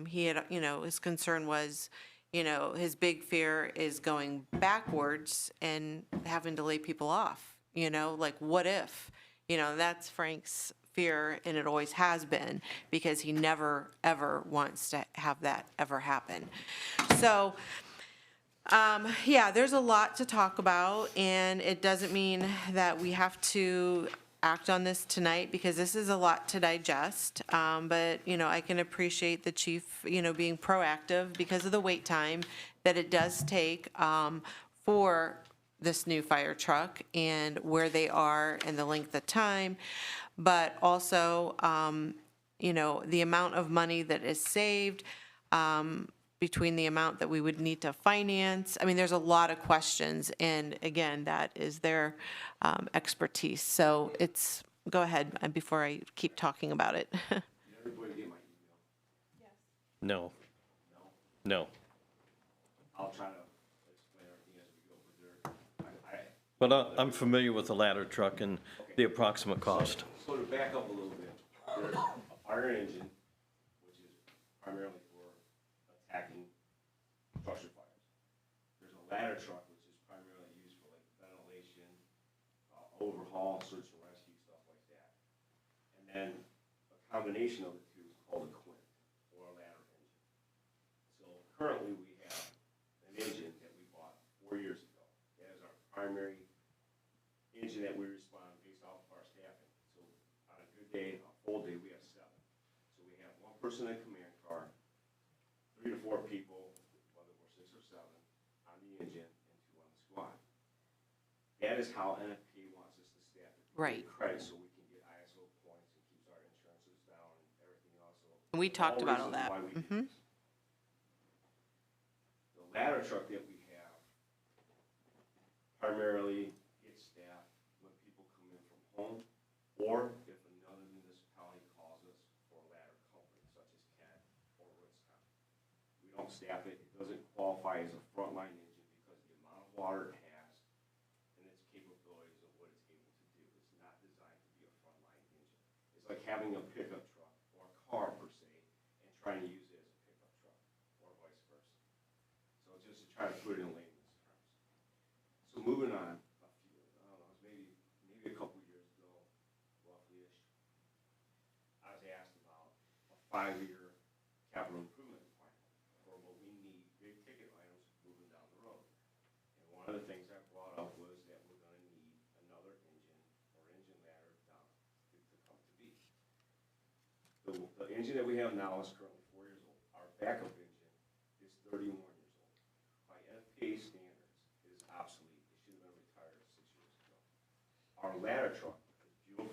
Speaker 4: he had, you know, his concern was, you know, his big fear is going backwards and having to lay people off, you know, like what if, you know, that's Frank's fear, and it always has been, because he never, ever wants to have that ever happen. So, yeah, there's a lot to talk about, and it doesn't mean that we have to act on this tonight, because this is a lot to digest. But, you know, I can appreciate the chief, you know, being proactive because of the wait time that it does take for this new fire truck and where they are and the length of time. But also, you know, the amount of money that is saved, between the amount that we would need to finance. I mean, there's a lot of questions, and again, that is their expertise. So it's, go ahead before I keep talking about it.
Speaker 8: No. No.
Speaker 11: I'll try to explain everything as we go,
Speaker 8: But I'm familiar with the ladder truck and the approximate cost.
Speaker 11: So to back up a little bit, there's a fire engine, which is primarily for attacking structure fires. There's a ladder truck, which is primarily used for like ventilation, overhaul, search and rescue, stuff like that. And then a combination of the two is called a Quint, or a ladder engine. So currently we have an engine that we bought 4 years ago. That is our primary engine that we respond based off of our staffing. So on a good day, a full day, we have 7. So we have 1 person in command car, 3 to 4 people, whether we're 6 or 7, on the engine, and 2 on the squad. That is how NFPA wants us to staff it.
Speaker 4: Right.
Speaker 11: Credit, so we can get ISO points and keeps our insurances down and everything else. So
Speaker 4: We talked about all that.
Speaker 11: why we do this. The ladder truck that we have primarily gets staffed when people come in from home, or if another municipality calls us for a ladder company, such as Kent or Woodstock. We don't staff it. It doesn't qualify as a frontline engine because of the amount of water it has and its capabilities of what it's able to do. It's not designed to be a frontline engine. It's like having a pickup truck or a car per se and trying to use it as a pickup truck, or vice versa. So just to try to put it in layman's terms. So moving on, I don't know, maybe a couple years ago, roughly-ish, I was asked about a 5-year capital improvement plan for what we need, big ticket items moving down the road. And one of the things I brought up was that we're gonna need another engine or engine ladder down to come to be. The engine that we have now is currently 4 years old. Our backup engine is 31 years old. By NFPA standards, it is obsolete. It should have been retired 6 years ago. Our ladder truck is fuel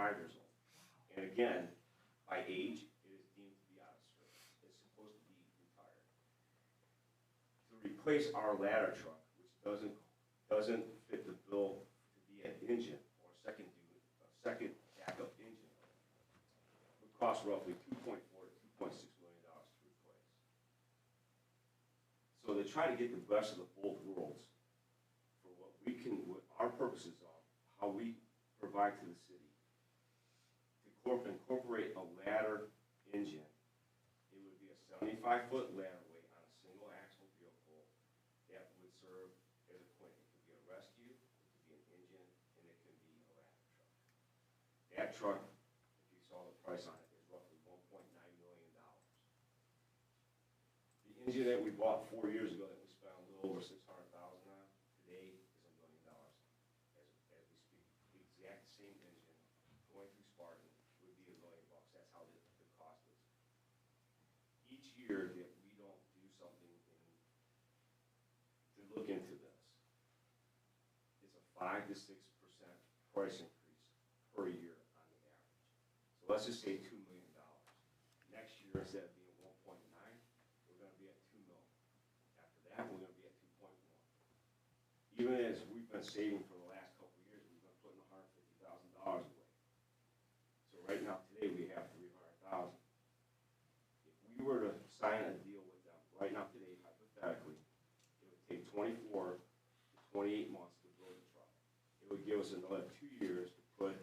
Speaker 16: 65 years old. And again, by age, it is deemed to be out of service. It's supposed to be retired. To replace our ladder truck, which doesn't fit the bill to be an engine or a second backup engine, would cost roughly $2.4 to $2.6 million to replace. So they try to get the best of the both worlds for what our purposes are, how we provide to the city. To incorporate a ladder engine, it would be a 75-foot ladder weight on a single axle vehicle that would serve as a twin. It could be a rescue, it could be an engine, and it could be a ladder truck. That truck, if you saw the price on it, is roughly $1.9 million. The engine that we bought 4 years ago that we spent a little over $600,000 on, today is $1 million as we speak. The exact same engine going through Spartan would be $1 million. That's how the cost is. Each year that we don't do something to look into this, it's a 5 to 6% price increase per year on the average. So let's just say $2 million. Next year, instead of being 1.9, we're going to be at 2 million. After that, we're going to be at 2.1. Even as we've been saving for the last couple of years, we've been putting $150,000 away. So right now, today, we have $300,000. If we were to sign a deal with them, right now, today, hypothetically, it would take 24 to 28 months to build a truck. It would give us another 2 years to put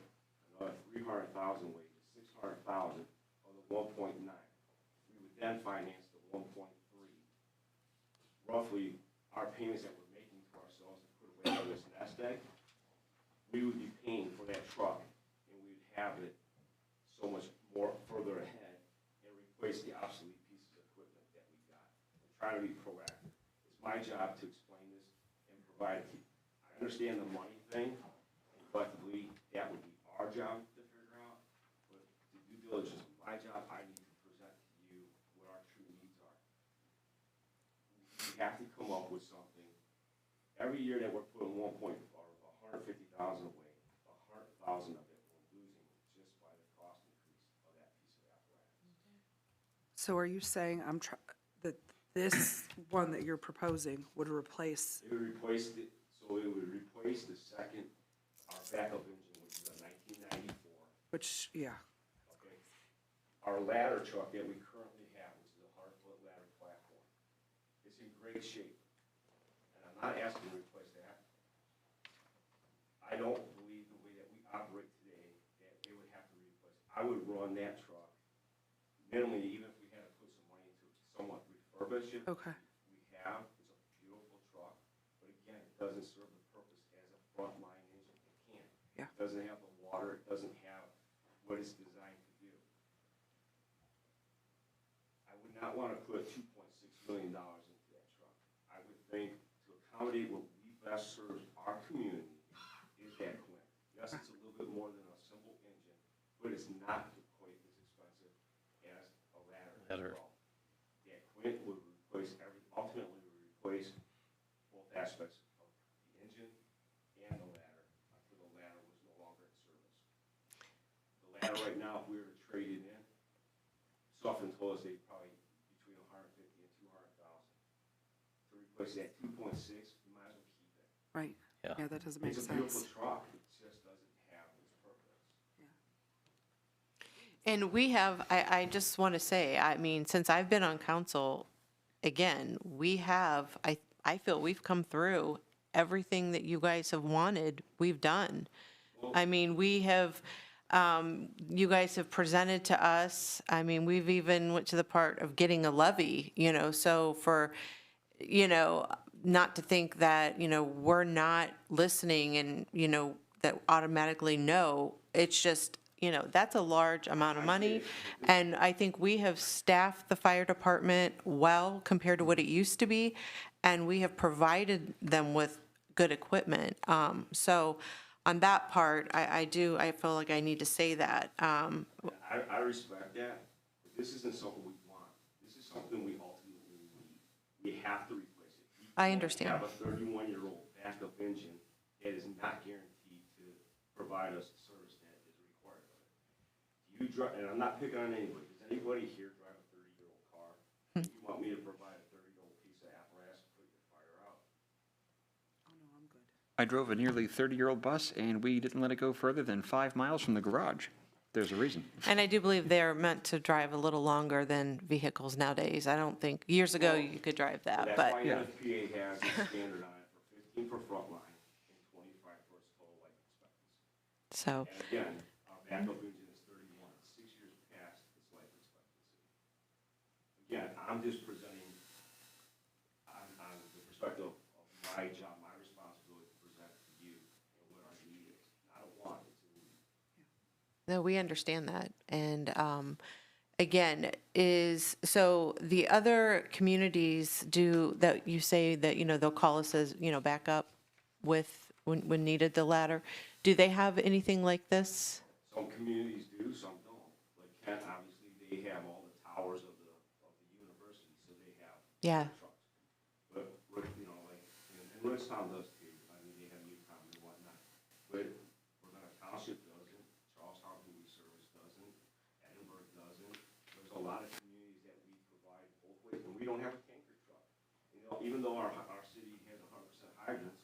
Speaker 16: another $300,000 away to $600,000 of the 1.9. We would then finance the 1.3. Roughly, our payments that we're making to ourselves to put away on this nest egg, we would be paying for that truck, and we would have it so much more further ahead and replace the obsolete pieces of equipment that we got. And try to be proactive. It's my job to explain this and provide. I understand the money thing, and collectively, that would be our job to figure out. But the due diligence is my job. I need to present to you what our true needs are. We have to come up with something. Every year that we're putting 150,000 away, 100,000 of it we're losing just by the cost increase of that piece of apparatus.
Speaker 2: So are you saying that this one that you're proposing would replace,
Speaker 16: It would replace the second, our backup engine, which is a 1994.
Speaker 2: which, yeah,
Speaker 16: Okay. Our ladder truck that we currently have, which is a 100-foot ladder platform, it's in great shape. And I'm not asking to replace that. I don't believe the way that we operate today, that they would have to replace it. I would run that truck minimally, even if we had to put some money into it, somewhat refurbish it.
Speaker 2: okay.
Speaker 16: We have, it's a beautiful truck, but again, it doesn't serve the purpose as a frontline engine. It can't.
Speaker 2: Yeah.
Speaker 16: It doesn't have the water, it doesn't have what it's designed to do. I would not want to put $2.6 million into that truck. I would think to accommodate what we best serve our community is that Quint. Yes, it's a little bit more than a simple engine, but it's not quite as expensive as a ladder as well. That Quint would ultimately replace both aspects of the engine and the ladder until the ladder was no longer in service. The ladder right now, if we were to trade it in, Suffolk told us they'd probably between 150 and 200,000. To replace that 2.6, you might as well keep it.
Speaker 2: Right.
Speaker 8: Yeah.
Speaker 2: Yeah, that doesn't make
Speaker 16: It's a beautiful
Speaker 2: sense.
Speaker 16: truck, it just doesn't have its purpose.
Speaker 4: And we have, I just want to say, I mean, since I've been on council, again, we have, I feel we've come through everything that you guys have wanted, we've done. I mean, we have, you guys have presented to us, I mean, we've even went to the part of getting a levy, so for, not to think that, we're not listening and, that automatically no, it's just, that's a large amount of money. And I think we have staffed the fire department well compared to what it used to be. And we have provided them with good equipment. So on that part, I feel like I need to say that.
Speaker 16: I respect that, but this isn't something we want. This is something we ultimately need. We have to replace it. We
Speaker 4: I
Speaker 16: can't
Speaker 4: understand.
Speaker 16: have a 31-year-old backup engine that is not guaranteed to provide us the service that is required of you drive, and I'm not picking on anybody, does anybody here drive a 30-year-old car? You want me to provide a 30-year-old piece of apparatus to put your fire out?
Speaker 7: I drove a nearly 30-year-old bus, and we didn't let it go further than 5 miles from the garage. There's a reason.
Speaker 4: And I do believe they're meant to drive a little longer than vehicles nowadays. I don't think, years ago, you could drive that,
Speaker 16: That's why
Speaker 4: but,
Speaker 16: NFPA has a standard on it for 15 for front line and 25 for its total life expectancy.
Speaker 4: so,
Speaker 16: And again, our backup engine is 31, 6 years past its life expectancy. Again, I'm just presenting on the perspective of my job, my responsibility to present to you and what our need is. I don't want it to need.
Speaker 4: no, we understand that. And again, so the other communities do, that you say that, they'll call us as, backup with, when needed, the ladder. Do they have anything like this?
Speaker 16: Some communities do, some don't. Like Kent, obviously, they have all the towers of the university, so they have
Speaker 4: Yeah.
Speaker 16: trucks. But, like, and Ridgetown does too. I mean, they have Newtown and whatnot. But Ravenna Township doesn't, Charlestown Community Service doesn't, Edinburgh doesn't. There's a lot of communities that we provide both ways, and we don't have a tanker truck. Even though our city has 100% hydrants,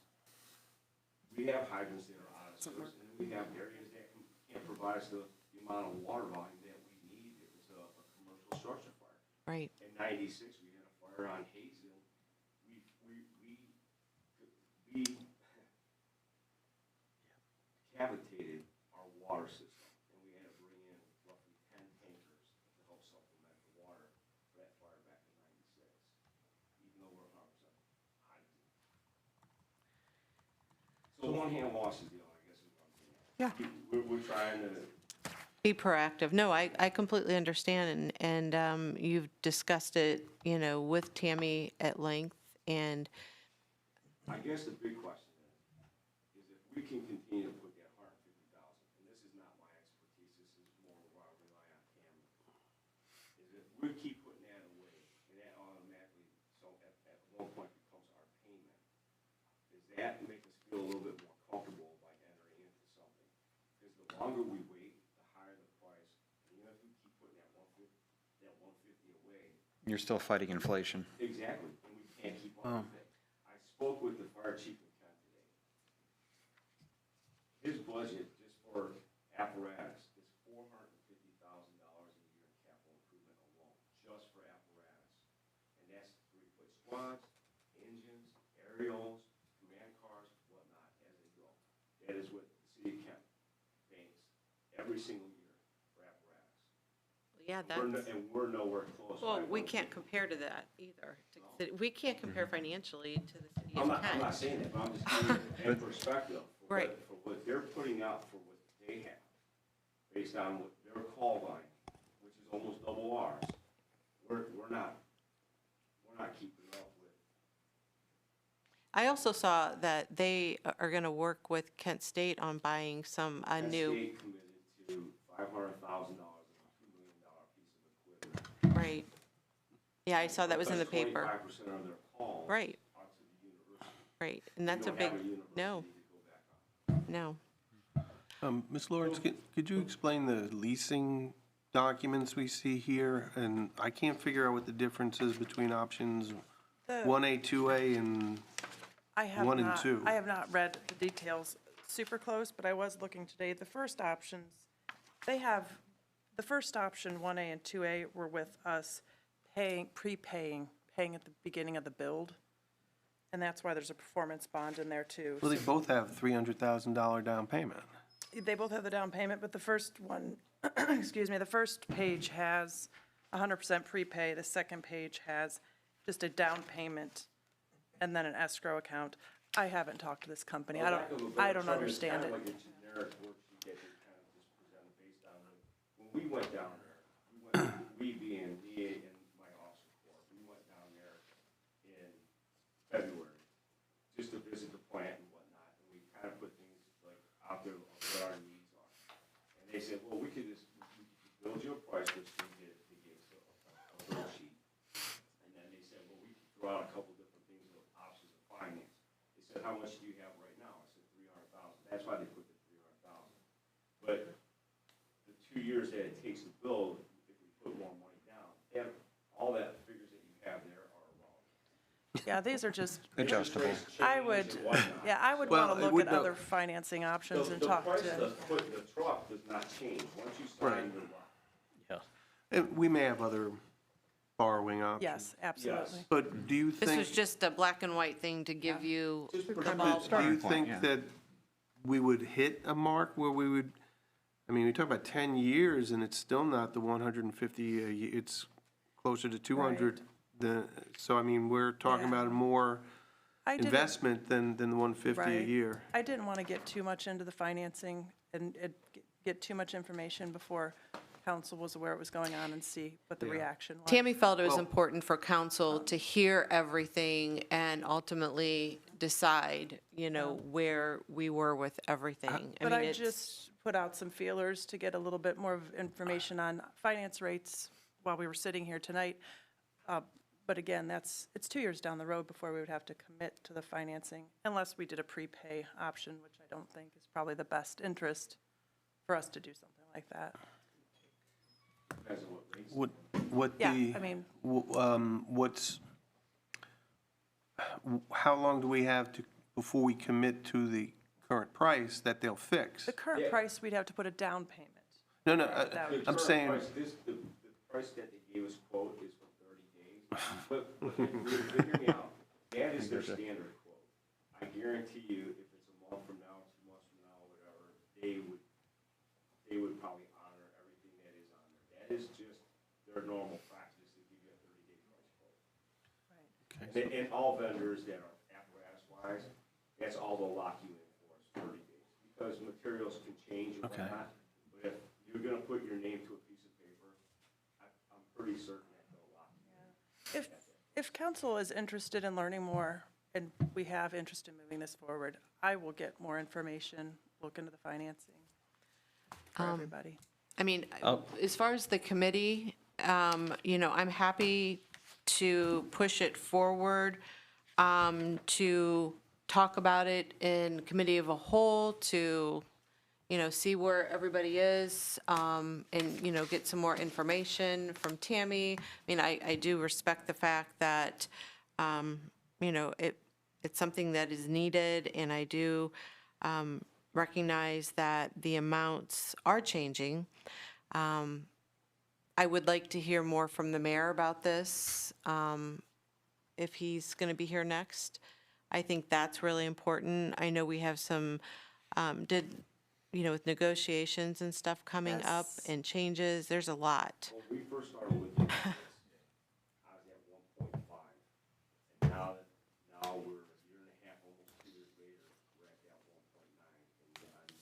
Speaker 16: we have hydrants that are out of service, and we have areas that can't provide us the amount of water volume that we need if it's a commercial structure fire.
Speaker 4: Right.
Speaker 16: In '96, we had a fire on Hayesville. We cavitated our water system, and we had to bring in roughly 10 tankers to help supplement the water for that fire back in '96, even though we're 100% hydrogen. So one hand washes the other, I guess is what I'm saying.
Speaker 2: Yeah.
Speaker 16: We're trying to.
Speaker 4: Be proactive. No, I completely understand, and you've discussed it, with Tammy at length, and
Speaker 16: I guess the big question is if we can continue to put that 150,000, and this is not my expertise, this is more where I rely on Tammy, is if we keep putting that away, and that automatically, so at one point becomes our payment, does that make us feel a little bit more comfortable by entering into something? Because the longer we wait, the higher the price, and even if we keep putting that 150 away.
Speaker 7: You're still fighting inflation.
Speaker 16: Exactly, and we can't keep on with it. I spoke with the fire chief in Kent today. His budget just for apparatus is $450,000 a year in capital improvement alone, just for apparatus. And that's to replace squads, engines, aerials, command cars, whatnot, as they go. That is what the city of Kent banks every single year for apparatus.
Speaker 4: yeah,
Speaker 16: And we're nowhere close.
Speaker 4: well, we can't compare to that either. We can't compare financially to the city
Speaker 16: I'm
Speaker 4: of
Speaker 16: not
Speaker 4: Kent.
Speaker 16: saying that, but I'm just giving it in perspective for
Speaker 4: Right.
Speaker 16: what they're putting out for what they have, based on what their call line, which is almost double ours. We're not keeping up with.
Speaker 4: I also saw that they are going to work with Kent State on buying some,
Speaker 16: Penn
Speaker 4: new,
Speaker 16: State committed to $500,000 and a $2 million piece of equipment.
Speaker 4: right. Yeah, I saw that was in the paper.
Speaker 16: 25% of their calls
Speaker 4: Right.
Speaker 16: out to the university.
Speaker 4: Right, and that's
Speaker 16: We
Speaker 4: a
Speaker 16: don't have
Speaker 4: big,
Speaker 16: university
Speaker 4: no,
Speaker 16: to go back on.
Speaker 4: no.
Speaker 3: Ms. Lawrence, could you explain the leasing documents we see here? And I can't figure out what the difference is between options
Speaker 15: The-
Speaker 3: 1A, 2A, and
Speaker 15: I have
Speaker 3: 1 and
Speaker 15: not,
Speaker 3: 2.
Speaker 15: I have not read the details super close, but I was looking today. The first options, they have, the first option, 1A and 2A, were with us paying at the beginning of the build. And that's why there's a performance bond in there too.
Speaker 3: Well, they both have $300,000 down payment.
Speaker 15: They both have the down payment, but the first one, excuse me, the first page has 100% prepay. The second page has just a down payment and then an escrow account. I haven't talked to this company. I don't understand it.
Speaker 16: It's kind of like a generic worksheet that they kind of just presented based on when we went down there, we being DA and my officer corps, we went down there in February just to visit the plant and whatnot, and we kind of put things like out there of what our needs are. And they said, well, we could just build you a price list, and they gave us a worksheet. And then they said, well, we could throw out a couple different things of options of finance. They said, how much do you have right now? I said, 300,000. That's why they put the 300,000. But the 2 years that it takes to build, if we put more money down, all that figures that you have there are wrong.
Speaker 15: Yeah, these are just,
Speaker 7: Adjustable.
Speaker 15: I would, yeah, I would
Speaker 3: Well,
Speaker 15: want
Speaker 3: it
Speaker 15: to look
Speaker 3: would
Speaker 15: at
Speaker 3: not-
Speaker 15: other financing options and
Speaker 16: The
Speaker 15: talk
Speaker 16: price
Speaker 15: to.
Speaker 16: of the truck does not change, once you
Speaker 3: Right.
Speaker 16: sign the lot.
Speaker 11: Yeah.
Speaker 3: And we may have other borrowing options.
Speaker 15: Yes, absolutely.
Speaker 3: But do you
Speaker 4: This
Speaker 3: think,
Speaker 4: was just a black and white thing to give you
Speaker 16: Just
Speaker 4: a
Speaker 16: for
Speaker 3: do
Speaker 4: ballpark.
Speaker 3: you think that we would hit a mark where we would, I mean, we talk about 10 years and it's still not the 150 a year, it's closer to 200. So I mean, we're talking
Speaker 15: Yeah.
Speaker 3: about more
Speaker 15: I didn't-
Speaker 3: investment than the 150 a
Speaker 15: Right.
Speaker 3: year.
Speaker 15: I didn't want to get too much into the financing and get too much information before council was aware it was going on and see what the reaction was.
Speaker 4: Tammy felt it was important for council to hear everything and ultimately decide, you know, where we were with everything.
Speaker 15: But
Speaker 4: mean,
Speaker 15: I
Speaker 4: it's-
Speaker 15: just put out some feelers to get a little bit more of information on finance rates while we were sitting here tonight. But again, it's 2 years down the road before we would have to commit to the financing, unless we did a prepay option, which I don't think is probably the best interest for us to do something like that.
Speaker 16: Depends on what rates.
Speaker 3: What
Speaker 15: Yeah,
Speaker 3: the,
Speaker 15: I mean-
Speaker 3: how long do we have to, before we commit to the current price that they'll fix?
Speaker 15: The current price, we'd have to put a down payment.
Speaker 3: No, no,
Speaker 15: That
Speaker 16: The
Speaker 15: would-
Speaker 3: I'm
Speaker 16: current
Speaker 3: saying,
Speaker 16: price, the price that they gave us quote is for 30 days. But hear me out, that is their standard quote. I guarantee you, if it's a month from now, 2 months from now, whatever, they would probably honor everything that is on there. That is just their normal practice to give you a 30-day price quote. And all vendors that are apparatus-wise, that's all they'll lock you in for, is 30 days. Because materials can change and whatnot. But if you're gonna put your name to a piece of paper, I'm pretty certain that they'll lock you in.
Speaker 15: If council is interested in learning more, and we have interest in moving this forward, I will get more information, look into the financing for everybody.
Speaker 4: I mean, as far as the committee, you know, I'm happy to push it forward, to talk about it in committee of a whole, to, you know, see where everybody is, and, you know, get some more information from Tammy. I mean, I do respect the fact that, you know, it's something that is needed, and I do recognize that the amounts are changing. I would like to hear more from the mayor about this, if he's going to be here next. I think that's really important. I know we have some, with negotiations and stuff coming up
Speaker 15: Yes.
Speaker 4: and changes, there's a lot.
Speaker 16: When we first started with this, I was at 1.5. And now we're a year and a half, almost 2 years later, we're at that 1.9.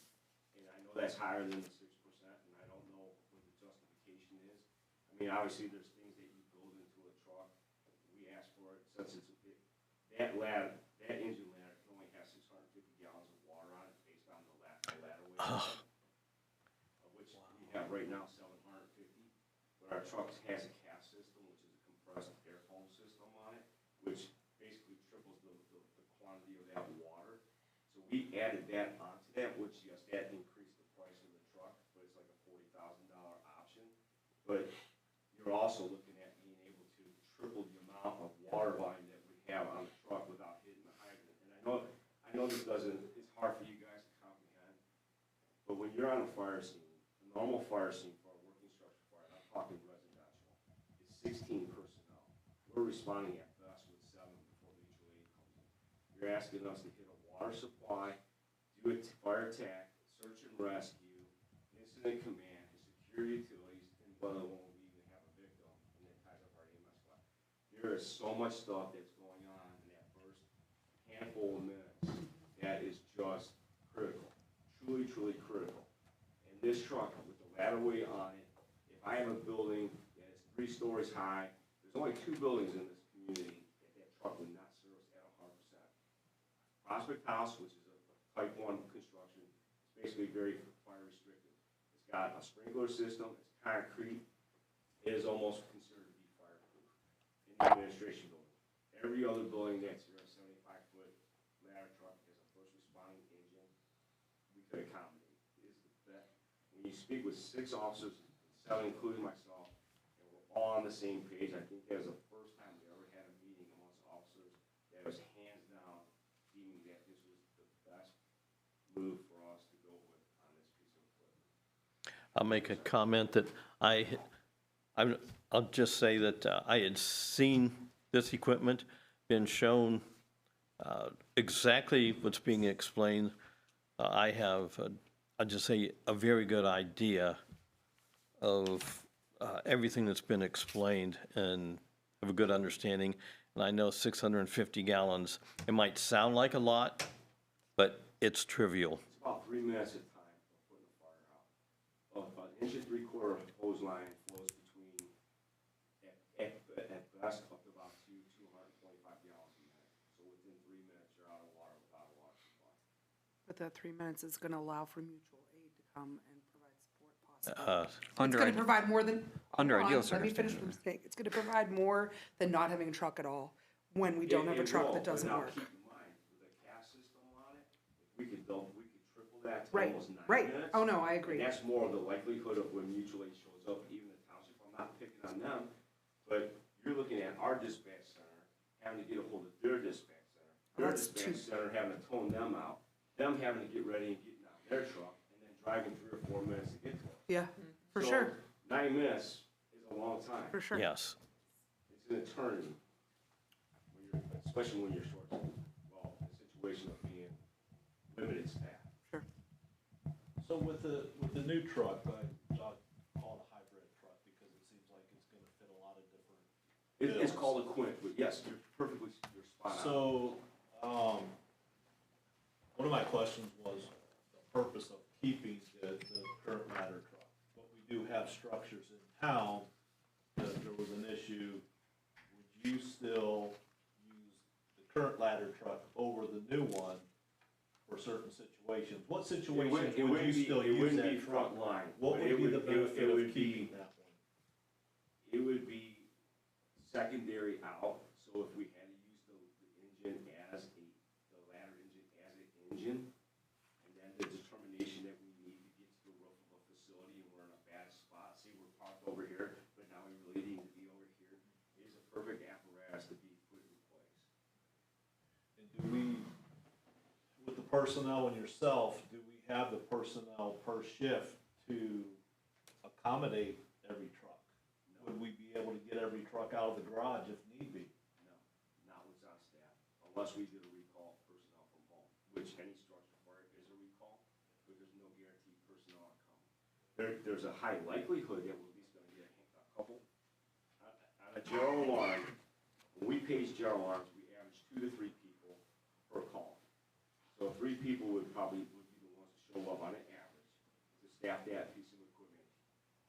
Speaker 16: And I know that's higher than the 6%, and I don't know what the justification is. I mean, obviously, there's things that you build into a truck. We ask for it, since that engine ladder can only have 650 gallons of water on it based on the ladder weight. Which we have right now 750, but our truck has a CAS system, which is a compressed air foam system on it, which basically triples the quantity of that water. So we added that onto that, which, yes, that increased the price of the truck, but it's like a $40,000 option. But you're also looking at being able to triple the amount of water volume that we have on the truck without hitting the hydrant. And I know this it's hard for you guys to comprehend, but when you're on a fire scene, a normal fire scene for a working structure fire, I'm talking residential, is 16 personnel. We're responding at best with 7 before mutual aid comes in. You're asking us to hit a water supply, do a fire attack, search and rescue, incident command, and secure utilities, and whether when we even have a victim, and that ties up our EMS fire. There is so much stuff that's going on in that first handful of minutes that is just critical, truly, truly critical. And this truck with the ladder weight on it, if I have a building that is 3 stories high, there's only 2 buildings in this community that truck would not service at 100%. Prospect House, which is a type 1 construction, is basically very fire restricted. It's got a sprinkler system, it's concrete, it is almost considered to be fireproof in the administration building. Every other building that's here, a 75-foot ladder truck has a first responding engine, we could accommodate. It is the best. When when you speak with 6 officers, 7 including myself, and we're all on the same page, I think that was the first time we ever had a meeting amongst officers that was hands down deeming that this was the best move for us to go with on this piece of equipment.
Speaker 8: I'll make a comment that I'll just say that I had seen this equipment, been shown exactly what's being explained. I have, I'll just say, a very good idea of everything that's been explained and have a good understanding. And I know 650 gallons, it might sound like a lot, but it's trivial.
Speaker 16: It's about 3 minutes at a time of putting the fire out. About 1 3/4 inch hose line flows between, at best, up to about 225 gallons a minute. So within 3 minutes, you're out of water without a water supply.
Speaker 2: But that 3 minutes is gonna allow for mutual aid to come and provide support possibly. It's
Speaker 7: Under
Speaker 2: gonna
Speaker 7: ide-
Speaker 2: provide more than.
Speaker 7: under
Speaker 2: hold on,
Speaker 7: ideal
Speaker 2: Let me finish
Speaker 7: circumstances.
Speaker 2: the mistake. It's gonna provide more than not having a truck at all, when we don't have a
Speaker 16: It
Speaker 2: truck
Speaker 16: will,
Speaker 2: that
Speaker 16: but
Speaker 2: doesn't
Speaker 16: now
Speaker 2: work.
Speaker 16: keep in mind, with the CAS system on it, if we could triple that to
Speaker 2: Right,
Speaker 16: almost 9
Speaker 2: right.
Speaker 16: minutes.
Speaker 2: Oh, no, I
Speaker 16: and
Speaker 2: agree.
Speaker 16: that's more of the likelihood of when mutual aid shows up, even the township, I'm not picking on them, but you're looking at our dispatch center, having to get a hold of their dispatch center, their
Speaker 2: That's
Speaker 16: dispatch center having to tone them out, them having to get ready and getting out their truck, and then driving 3 or 4 minutes to get to it.
Speaker 2: Yeah, for
Speaker 16: So,
Speaker 2: sure,
Speaker 16: 9 minutes is a long time.
Speaker 2: for sure.
Speaker 8: Yes.
Speaker 16: It's an eternity, especially when you're short, well, in a situation of being limited staff.
Speaker 1: So with the new truck, I call it a hybrid truck because it seems like it's gonna fit a lot of different.
Speaker 16: It's
Speaker 1: bills.
Speaker 16: called a Quint, but yes, you're spot on.
Speaker 1: So, one of my questions was the purpose of keeping the current ladder truck. But we do have structures in town, that there was an issue, would you still use the current ladder truck over the new one for certain situations? What situations would you still use
Speaker 16: It wouldn't
Speaker 1: that
Speaker 16: be
Speaker 1: truck?
Speaker 16: front line.
Speaker 1: What
Speaker 16: but
Speaker 1: would be the
Speaker 16: it
Speaker 1: benefit
Speaker 16: would
Speaker 1: of
Speaker 16: be-
Speaker 1: keeping that one?
Speaker 16: It would be secondary out, so if we had to use the engine the ladder engine as an engine, and then the determination that we need to get to the roof of a facility and we're in a bad spot, see, we're parked over here, but now we really need to be over here, is a perfect apparatus to be put in place.
Speaker 1: And do we, with the personnel and yourself, do we have the personnel per shift to accommodate every truck? Would we be able to get every truck out of the garage if need be?
Speaker 16: No, not what's on staff, unless we did a recall personnel from home, which any structure fire is a recall, but there's no guaranteed personnel are coming. There's a high likelihood that we're at least gonna get a couple. On a general alarm, when we page general alarms, we average 2 to 3 people per call. So 3 people would be the ones to show up on an average, to staff that piece of equipment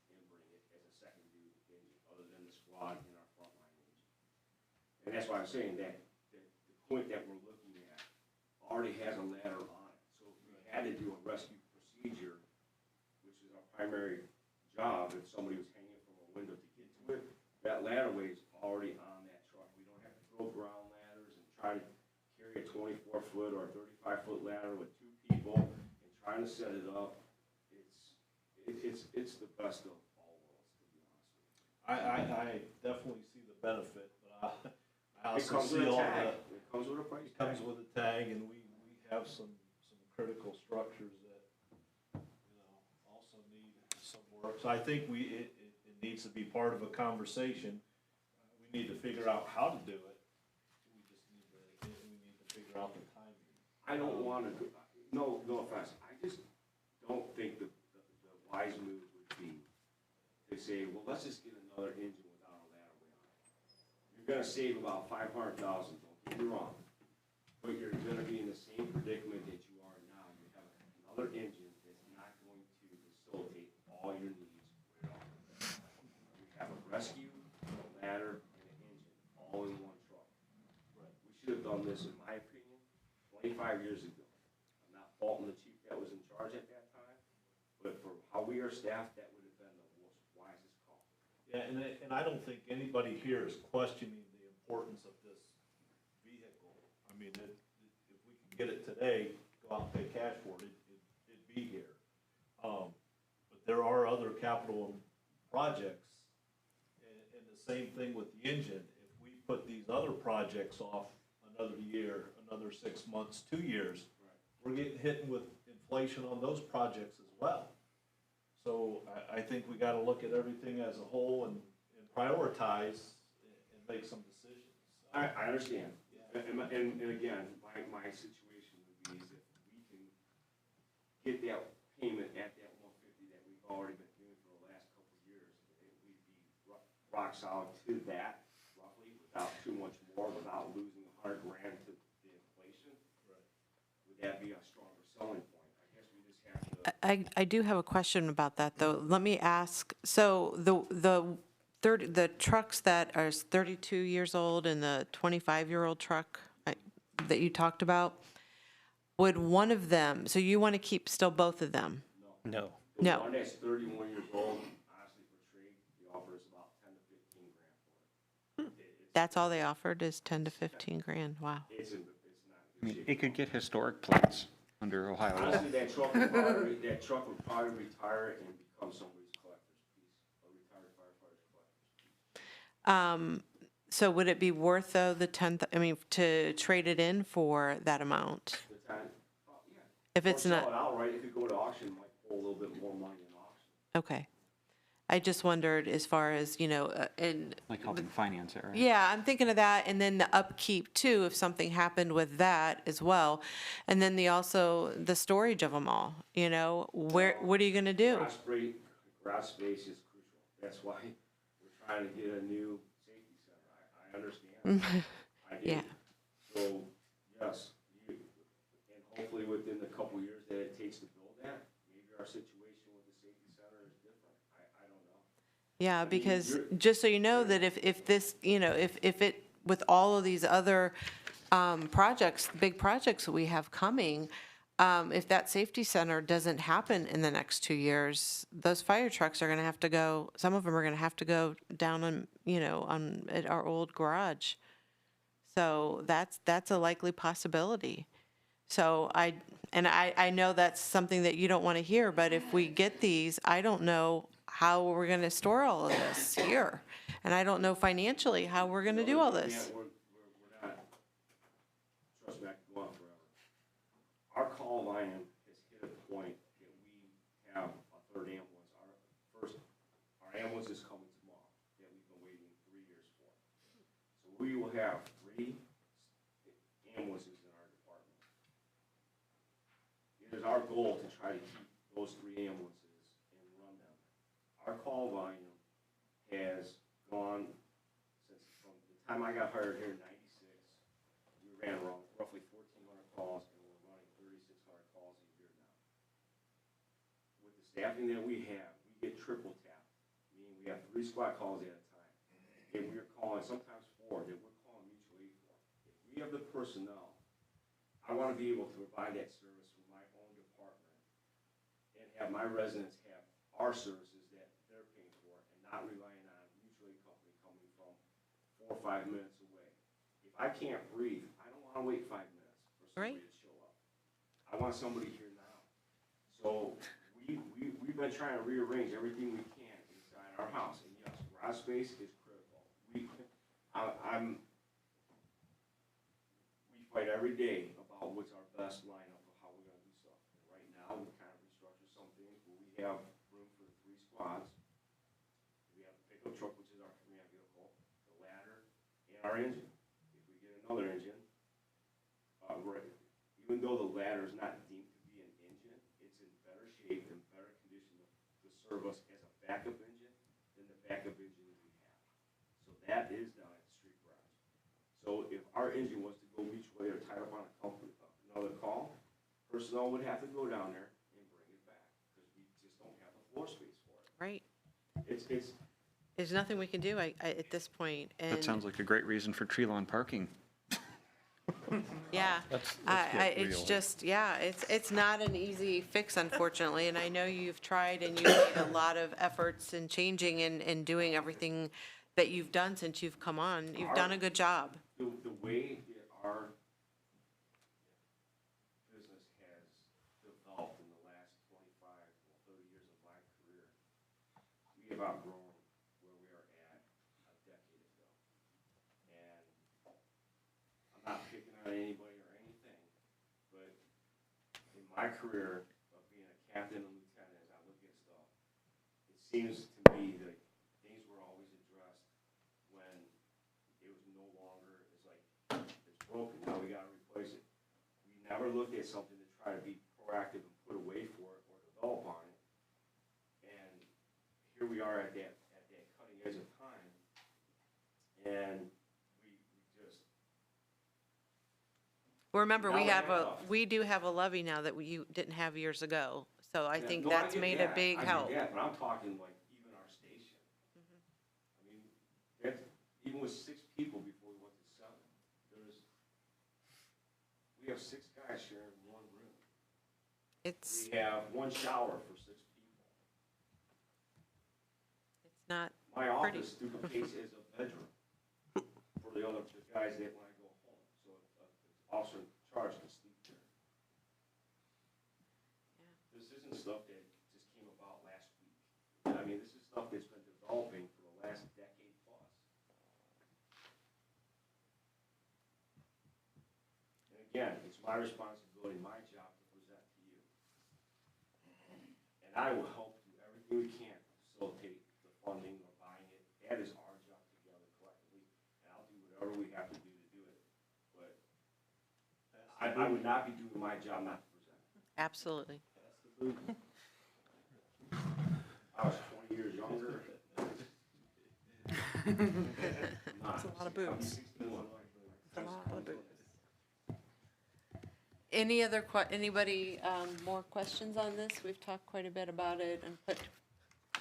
Speaker 16: and bring it as a second due engine, other than the squad and our frontline engine. And that's why I'm saying that the point that we're looking at already has a ladder on it. So if we had to do a rescue procedure, which is our primary job, if somebody was hanging from a window to get to it, that ladderway is already on that truck. We don't have to throw ground ladders and try to carry a 24-foot or 35-foot ladder with 2 people and trying to set it up. It's the best of all worlds, to be honest with you.
Speaker 1: I definitely see the benefit, but I
Speaker 16: It
Speaker 1: also
Speaker 16: comes with
Speaker 1: see
Speaker 16: a
Speaker 1: all
Speaker 16: tag.
Speaker 1: the,
Speaker 16: It comes with a price
Speaker 1: it
Speaker 16: tag.
Speaker 1: comes with a tag, and we have some critical structures that, also need some work. So I think it needs to be part of a conversation. We need to figure out how to do it. We need to figure out the timing.
Speaker 16: I don't want to, no offense, I just don't think the wise move would be to say, well, let's just get another engine without a ladderway on it. You're gonna save about $500,000, don't get me wrong, but you're gonna be in the same predicament that you are now. You have another engine that's not going to facilitate all your needs right off the bat. You have a rescue, a ladder, and an engine, all in one truck. We should have done this, in my opinion, 25 years ago. I'm not faulting the chief that was in charge at that time, but for how we are staffed, that would have been the most wisest call.
Speaker 1: Yeah, and I don't think anybody here is questioning the importance of this vehicle. I mean, if we can get it today, go out and pay cash for it, it'd be here. But there are other capital projects, and the same thing with the engine. If we put these other projects off another year, another 6 months, 2 years, we're getting hit with inflation on those projects as well. So I think we gotta look at everything as a whole and prioritize and make some decisions.
Speaker 16: I understand. And again, my situation would be is if we can get that payment at that 150 that we've already been doing for the last couple of years, we'd be rock solid to that roughly without too much more, without losing $100 grand to the inflation. Would that be a stronger selling point? I guess we just have to.
Speaker 4: I do have a question about that, though. Let me ask, so the trucks that are 32 years old and the 25-year-old truck that you talked about, would one of them, so you want to keep still both of them?
Speaker 11: No.
Speaker 16: The
Speaker 4: No.
Speaker 16: one that's 31 years old, honestly, for trade, the offer is about 10 to 15 grand for it.
Speaker 4: That's all they offered is 10 to 15 grand, wow.
Speaker 16: It's not.
Speaker 7: I mean, it could get historic plates under Ohio law.
Speaker 16: Honestly, that truck would probably retire and become somebody's collector's piece, a retired firefighter's collector's piece.
Speaker 4: So would it be worth, though, to trade it in for that amount?
Speaker 16: The time, yeah.
Speaker 4: If it's
Speaker 16: Or
Speaker 4: not,
Speaker 16: sell it outright, if you go to auction, it might pull a little bit more money in auction.
Speaker 4: okay. I just wondered as far as, and
Speaker 7: Like helping finance it, right?
Speaker 4: yeah, I'm thinking of that, and then the upkeep too, if something happened with that as well. And then the storage of them all, what are you gonna do?
Speaker 16: Garage space is crucial. That's why we're trying to get a new safety center. I understand. I do.
Speaker 4: Yeah.
Speaker 16: So, yes, and hopefully within the couple years that it takes to build that, maybe our situation with the safety center is different. I don't know.
Speaker 4: Yeah,
Speaker 16: mean,
Speaker 4: because
Speaker 16: you're-
Speaker 4: just so you know that if this, if it, with all of these other projects, big projects that we have coming, if that safety center doesn't happen in the next 2 years, those fire trucks are gonna have to go, some of them are gonna have to go down at our old garage. So that's a likely possibility. So I know that's something that you don't want to hear, but if we get these, I don't know how we're going to store all of this here. And I don't know financially how we're going to do all this.
Speaker 16: We're not, trust me, I could go on forever. Our call volume has hit a point that we have a third ambulance. Our ambulance is coming tomorrow that we've been waiting 3 years for. So we will have 3 ambulances in our department. It is our goal to try to keep those 3 ambulances and run them. Our call volume has gone since from the time I got hired here in '96. We ran roughly 1,400 calls, and we're running 3,600 calls a year now. With the staffing that we have, we get triple tapped, meaning we have 3 squad calls at a time. And we're calling sometimes 4 that we're calling mutual aid for. If we have the personnel, I want to be able to provide that service for my own department and have my residents have our services that they're paying for and not relying on a mutual aid company coming from 4 or 5 minutes away. If I can't breathe, I don't want to wait 5 minutes for somebody to show up. I want somebody here now. So we've been trying to rearrange everything we can inside our house. And yes, garage space is critical. We fight every day about what's our best lineup of how we're gonna do stuff. And right now, we kind of restructure some things where we have room for 3 squads. We have the pickup truck, which is our command vehicle, the ladder, and our engine. If we get another engine, even though the ladder is not deemed to be an engine, it's in better shape and better condition to serve us as a backup engine than the backup engine we have. So that is down at the street garage. So if our engine was to go mutual aid or tied up on another call, personnel would have to go down there and bring it back because we just don't have the floor space for it.
Speaker 4: Right.
Speaker 16: It's
Speaker 4: There's nothing we can do at this point. And
Speaker 7: That sounds like a great reason for tree lawn parking.
Speaker 4: yeah,
Speaker 11: Let's
Speaker 4: it's
Speaker 11: real.
Speaker 4: just, yeah, it's not an easy fix, unfortunately. And I know you've tried and you've made a lot of efforts in changing and doing everything that you've done since you've come on. You've done a good job.
Speaker 16: the way that our business has developed in the last 25 or 30 years of my career about growing where we are at a decade ago. And I'm not picking on anybody or anything, but in my career of being a captain and lieutenant, as I look at stuff, it seems to me that things were always addressed when it was no longer, it's like, it's broken, now we gotta replace it. We never looked at something to try to be proactive and put away for it or develop on it. And here we are at that cutting edge of time, and we just.
Speaker 4: Well, remember,
Speaker 16: Now
Speaker 4: we
Speaker 16: we
Speaker 4: have
Speaker 16: have
Speaker 4: a,
Speaker 16: enough.
Speaker 4: we do have a levy now that you didn't have years ago. So I
Speaker 16: Yeah,
Speaker 4: think
Speaker 16: no,
Speaker 4: that's
Speaker 16: get
Speaker 4: made a
Speaker 16: that.
Speaker 4: big
Speaker 16: I get
Speaker 4: help.
Speaker 16: that, but I'm talking like even our station. I mean, that, even with 6 people before we went to 7, we have 6 guys sharing one room.
Speaker 4: It's,
Speaker 16: We have 1 shower for 6 people.
Speaker 4: it's not
Speaker 16: My
Speaker 4: pretty.
Speaker 16: office duplicates as a bedroom for the guys that when I go home, so an officer in charge can sleep there. This isn't stuff that just came about last week. I mean, this is stuff that's been developing for the last decade plus. And again, it's my responsibility, my job to present to you. And I will help do everything we can to facilitate the funding or buying it. That is our job together collectively, and I'll do whatever we have to do it. But I would not be doing my job not to present.
Speaker 4: Absolutely.
Speaker 16: I was 20 years younger.
Speaker 15: That's a lot of boots. A lot of boots.
Speaker 4: Any other, anybody, more questions on this? We've talked quite a bit about it and put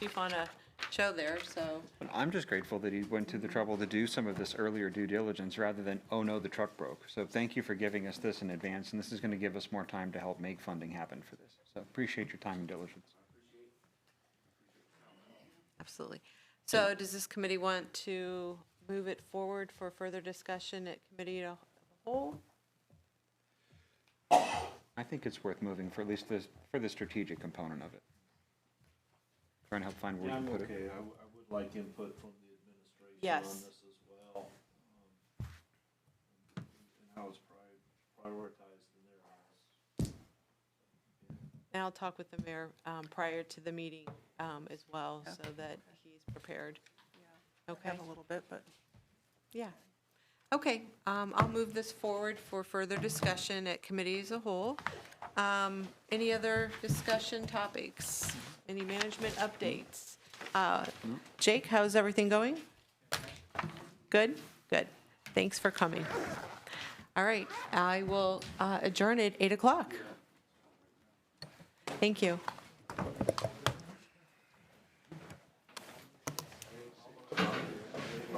Speaker 4: Chief on a show there, so.
Speaker 7: I'm just grateful that he went to the trouble to do some of this earlier due diligence rather than, oh no, the truck broke. So thank you for giving us this in advance, and this is going to give us more time to help make funding happen for this. So appreciate your time and diligence.
Speaker 4: Absolutely. So does this committee want to move it forward for further discussion at committee as a whole?
Speaker 7: I think it's worth moving for at least this, for the strategic component of it. Try and help find where
Speaker 1: Yeah,
Speaker 7: we
Speaker 1: I'm
Speaker 7: can put it.
Speaker 1: okay. I would like input from the administration
Speaker 4: Yes.
Speaker 1: on this as well. And how it's prioritized in their eyes.
Speaker 4: And I'll talk with the mayor prior to the meeting as well, so that he's prepared.
Speaker 15: I
Speaker 4: Okay,
Speaker 15: have a little bit, but
Speaker 4: yeah. Okay, I'll move this forward for further discussion at committee as a whole. Any other discussion topics? Any management updates? Jake, how's everything going? Good? Good. Thanks for coming. All right, I will adjourn at 8 o'clock. Thank you.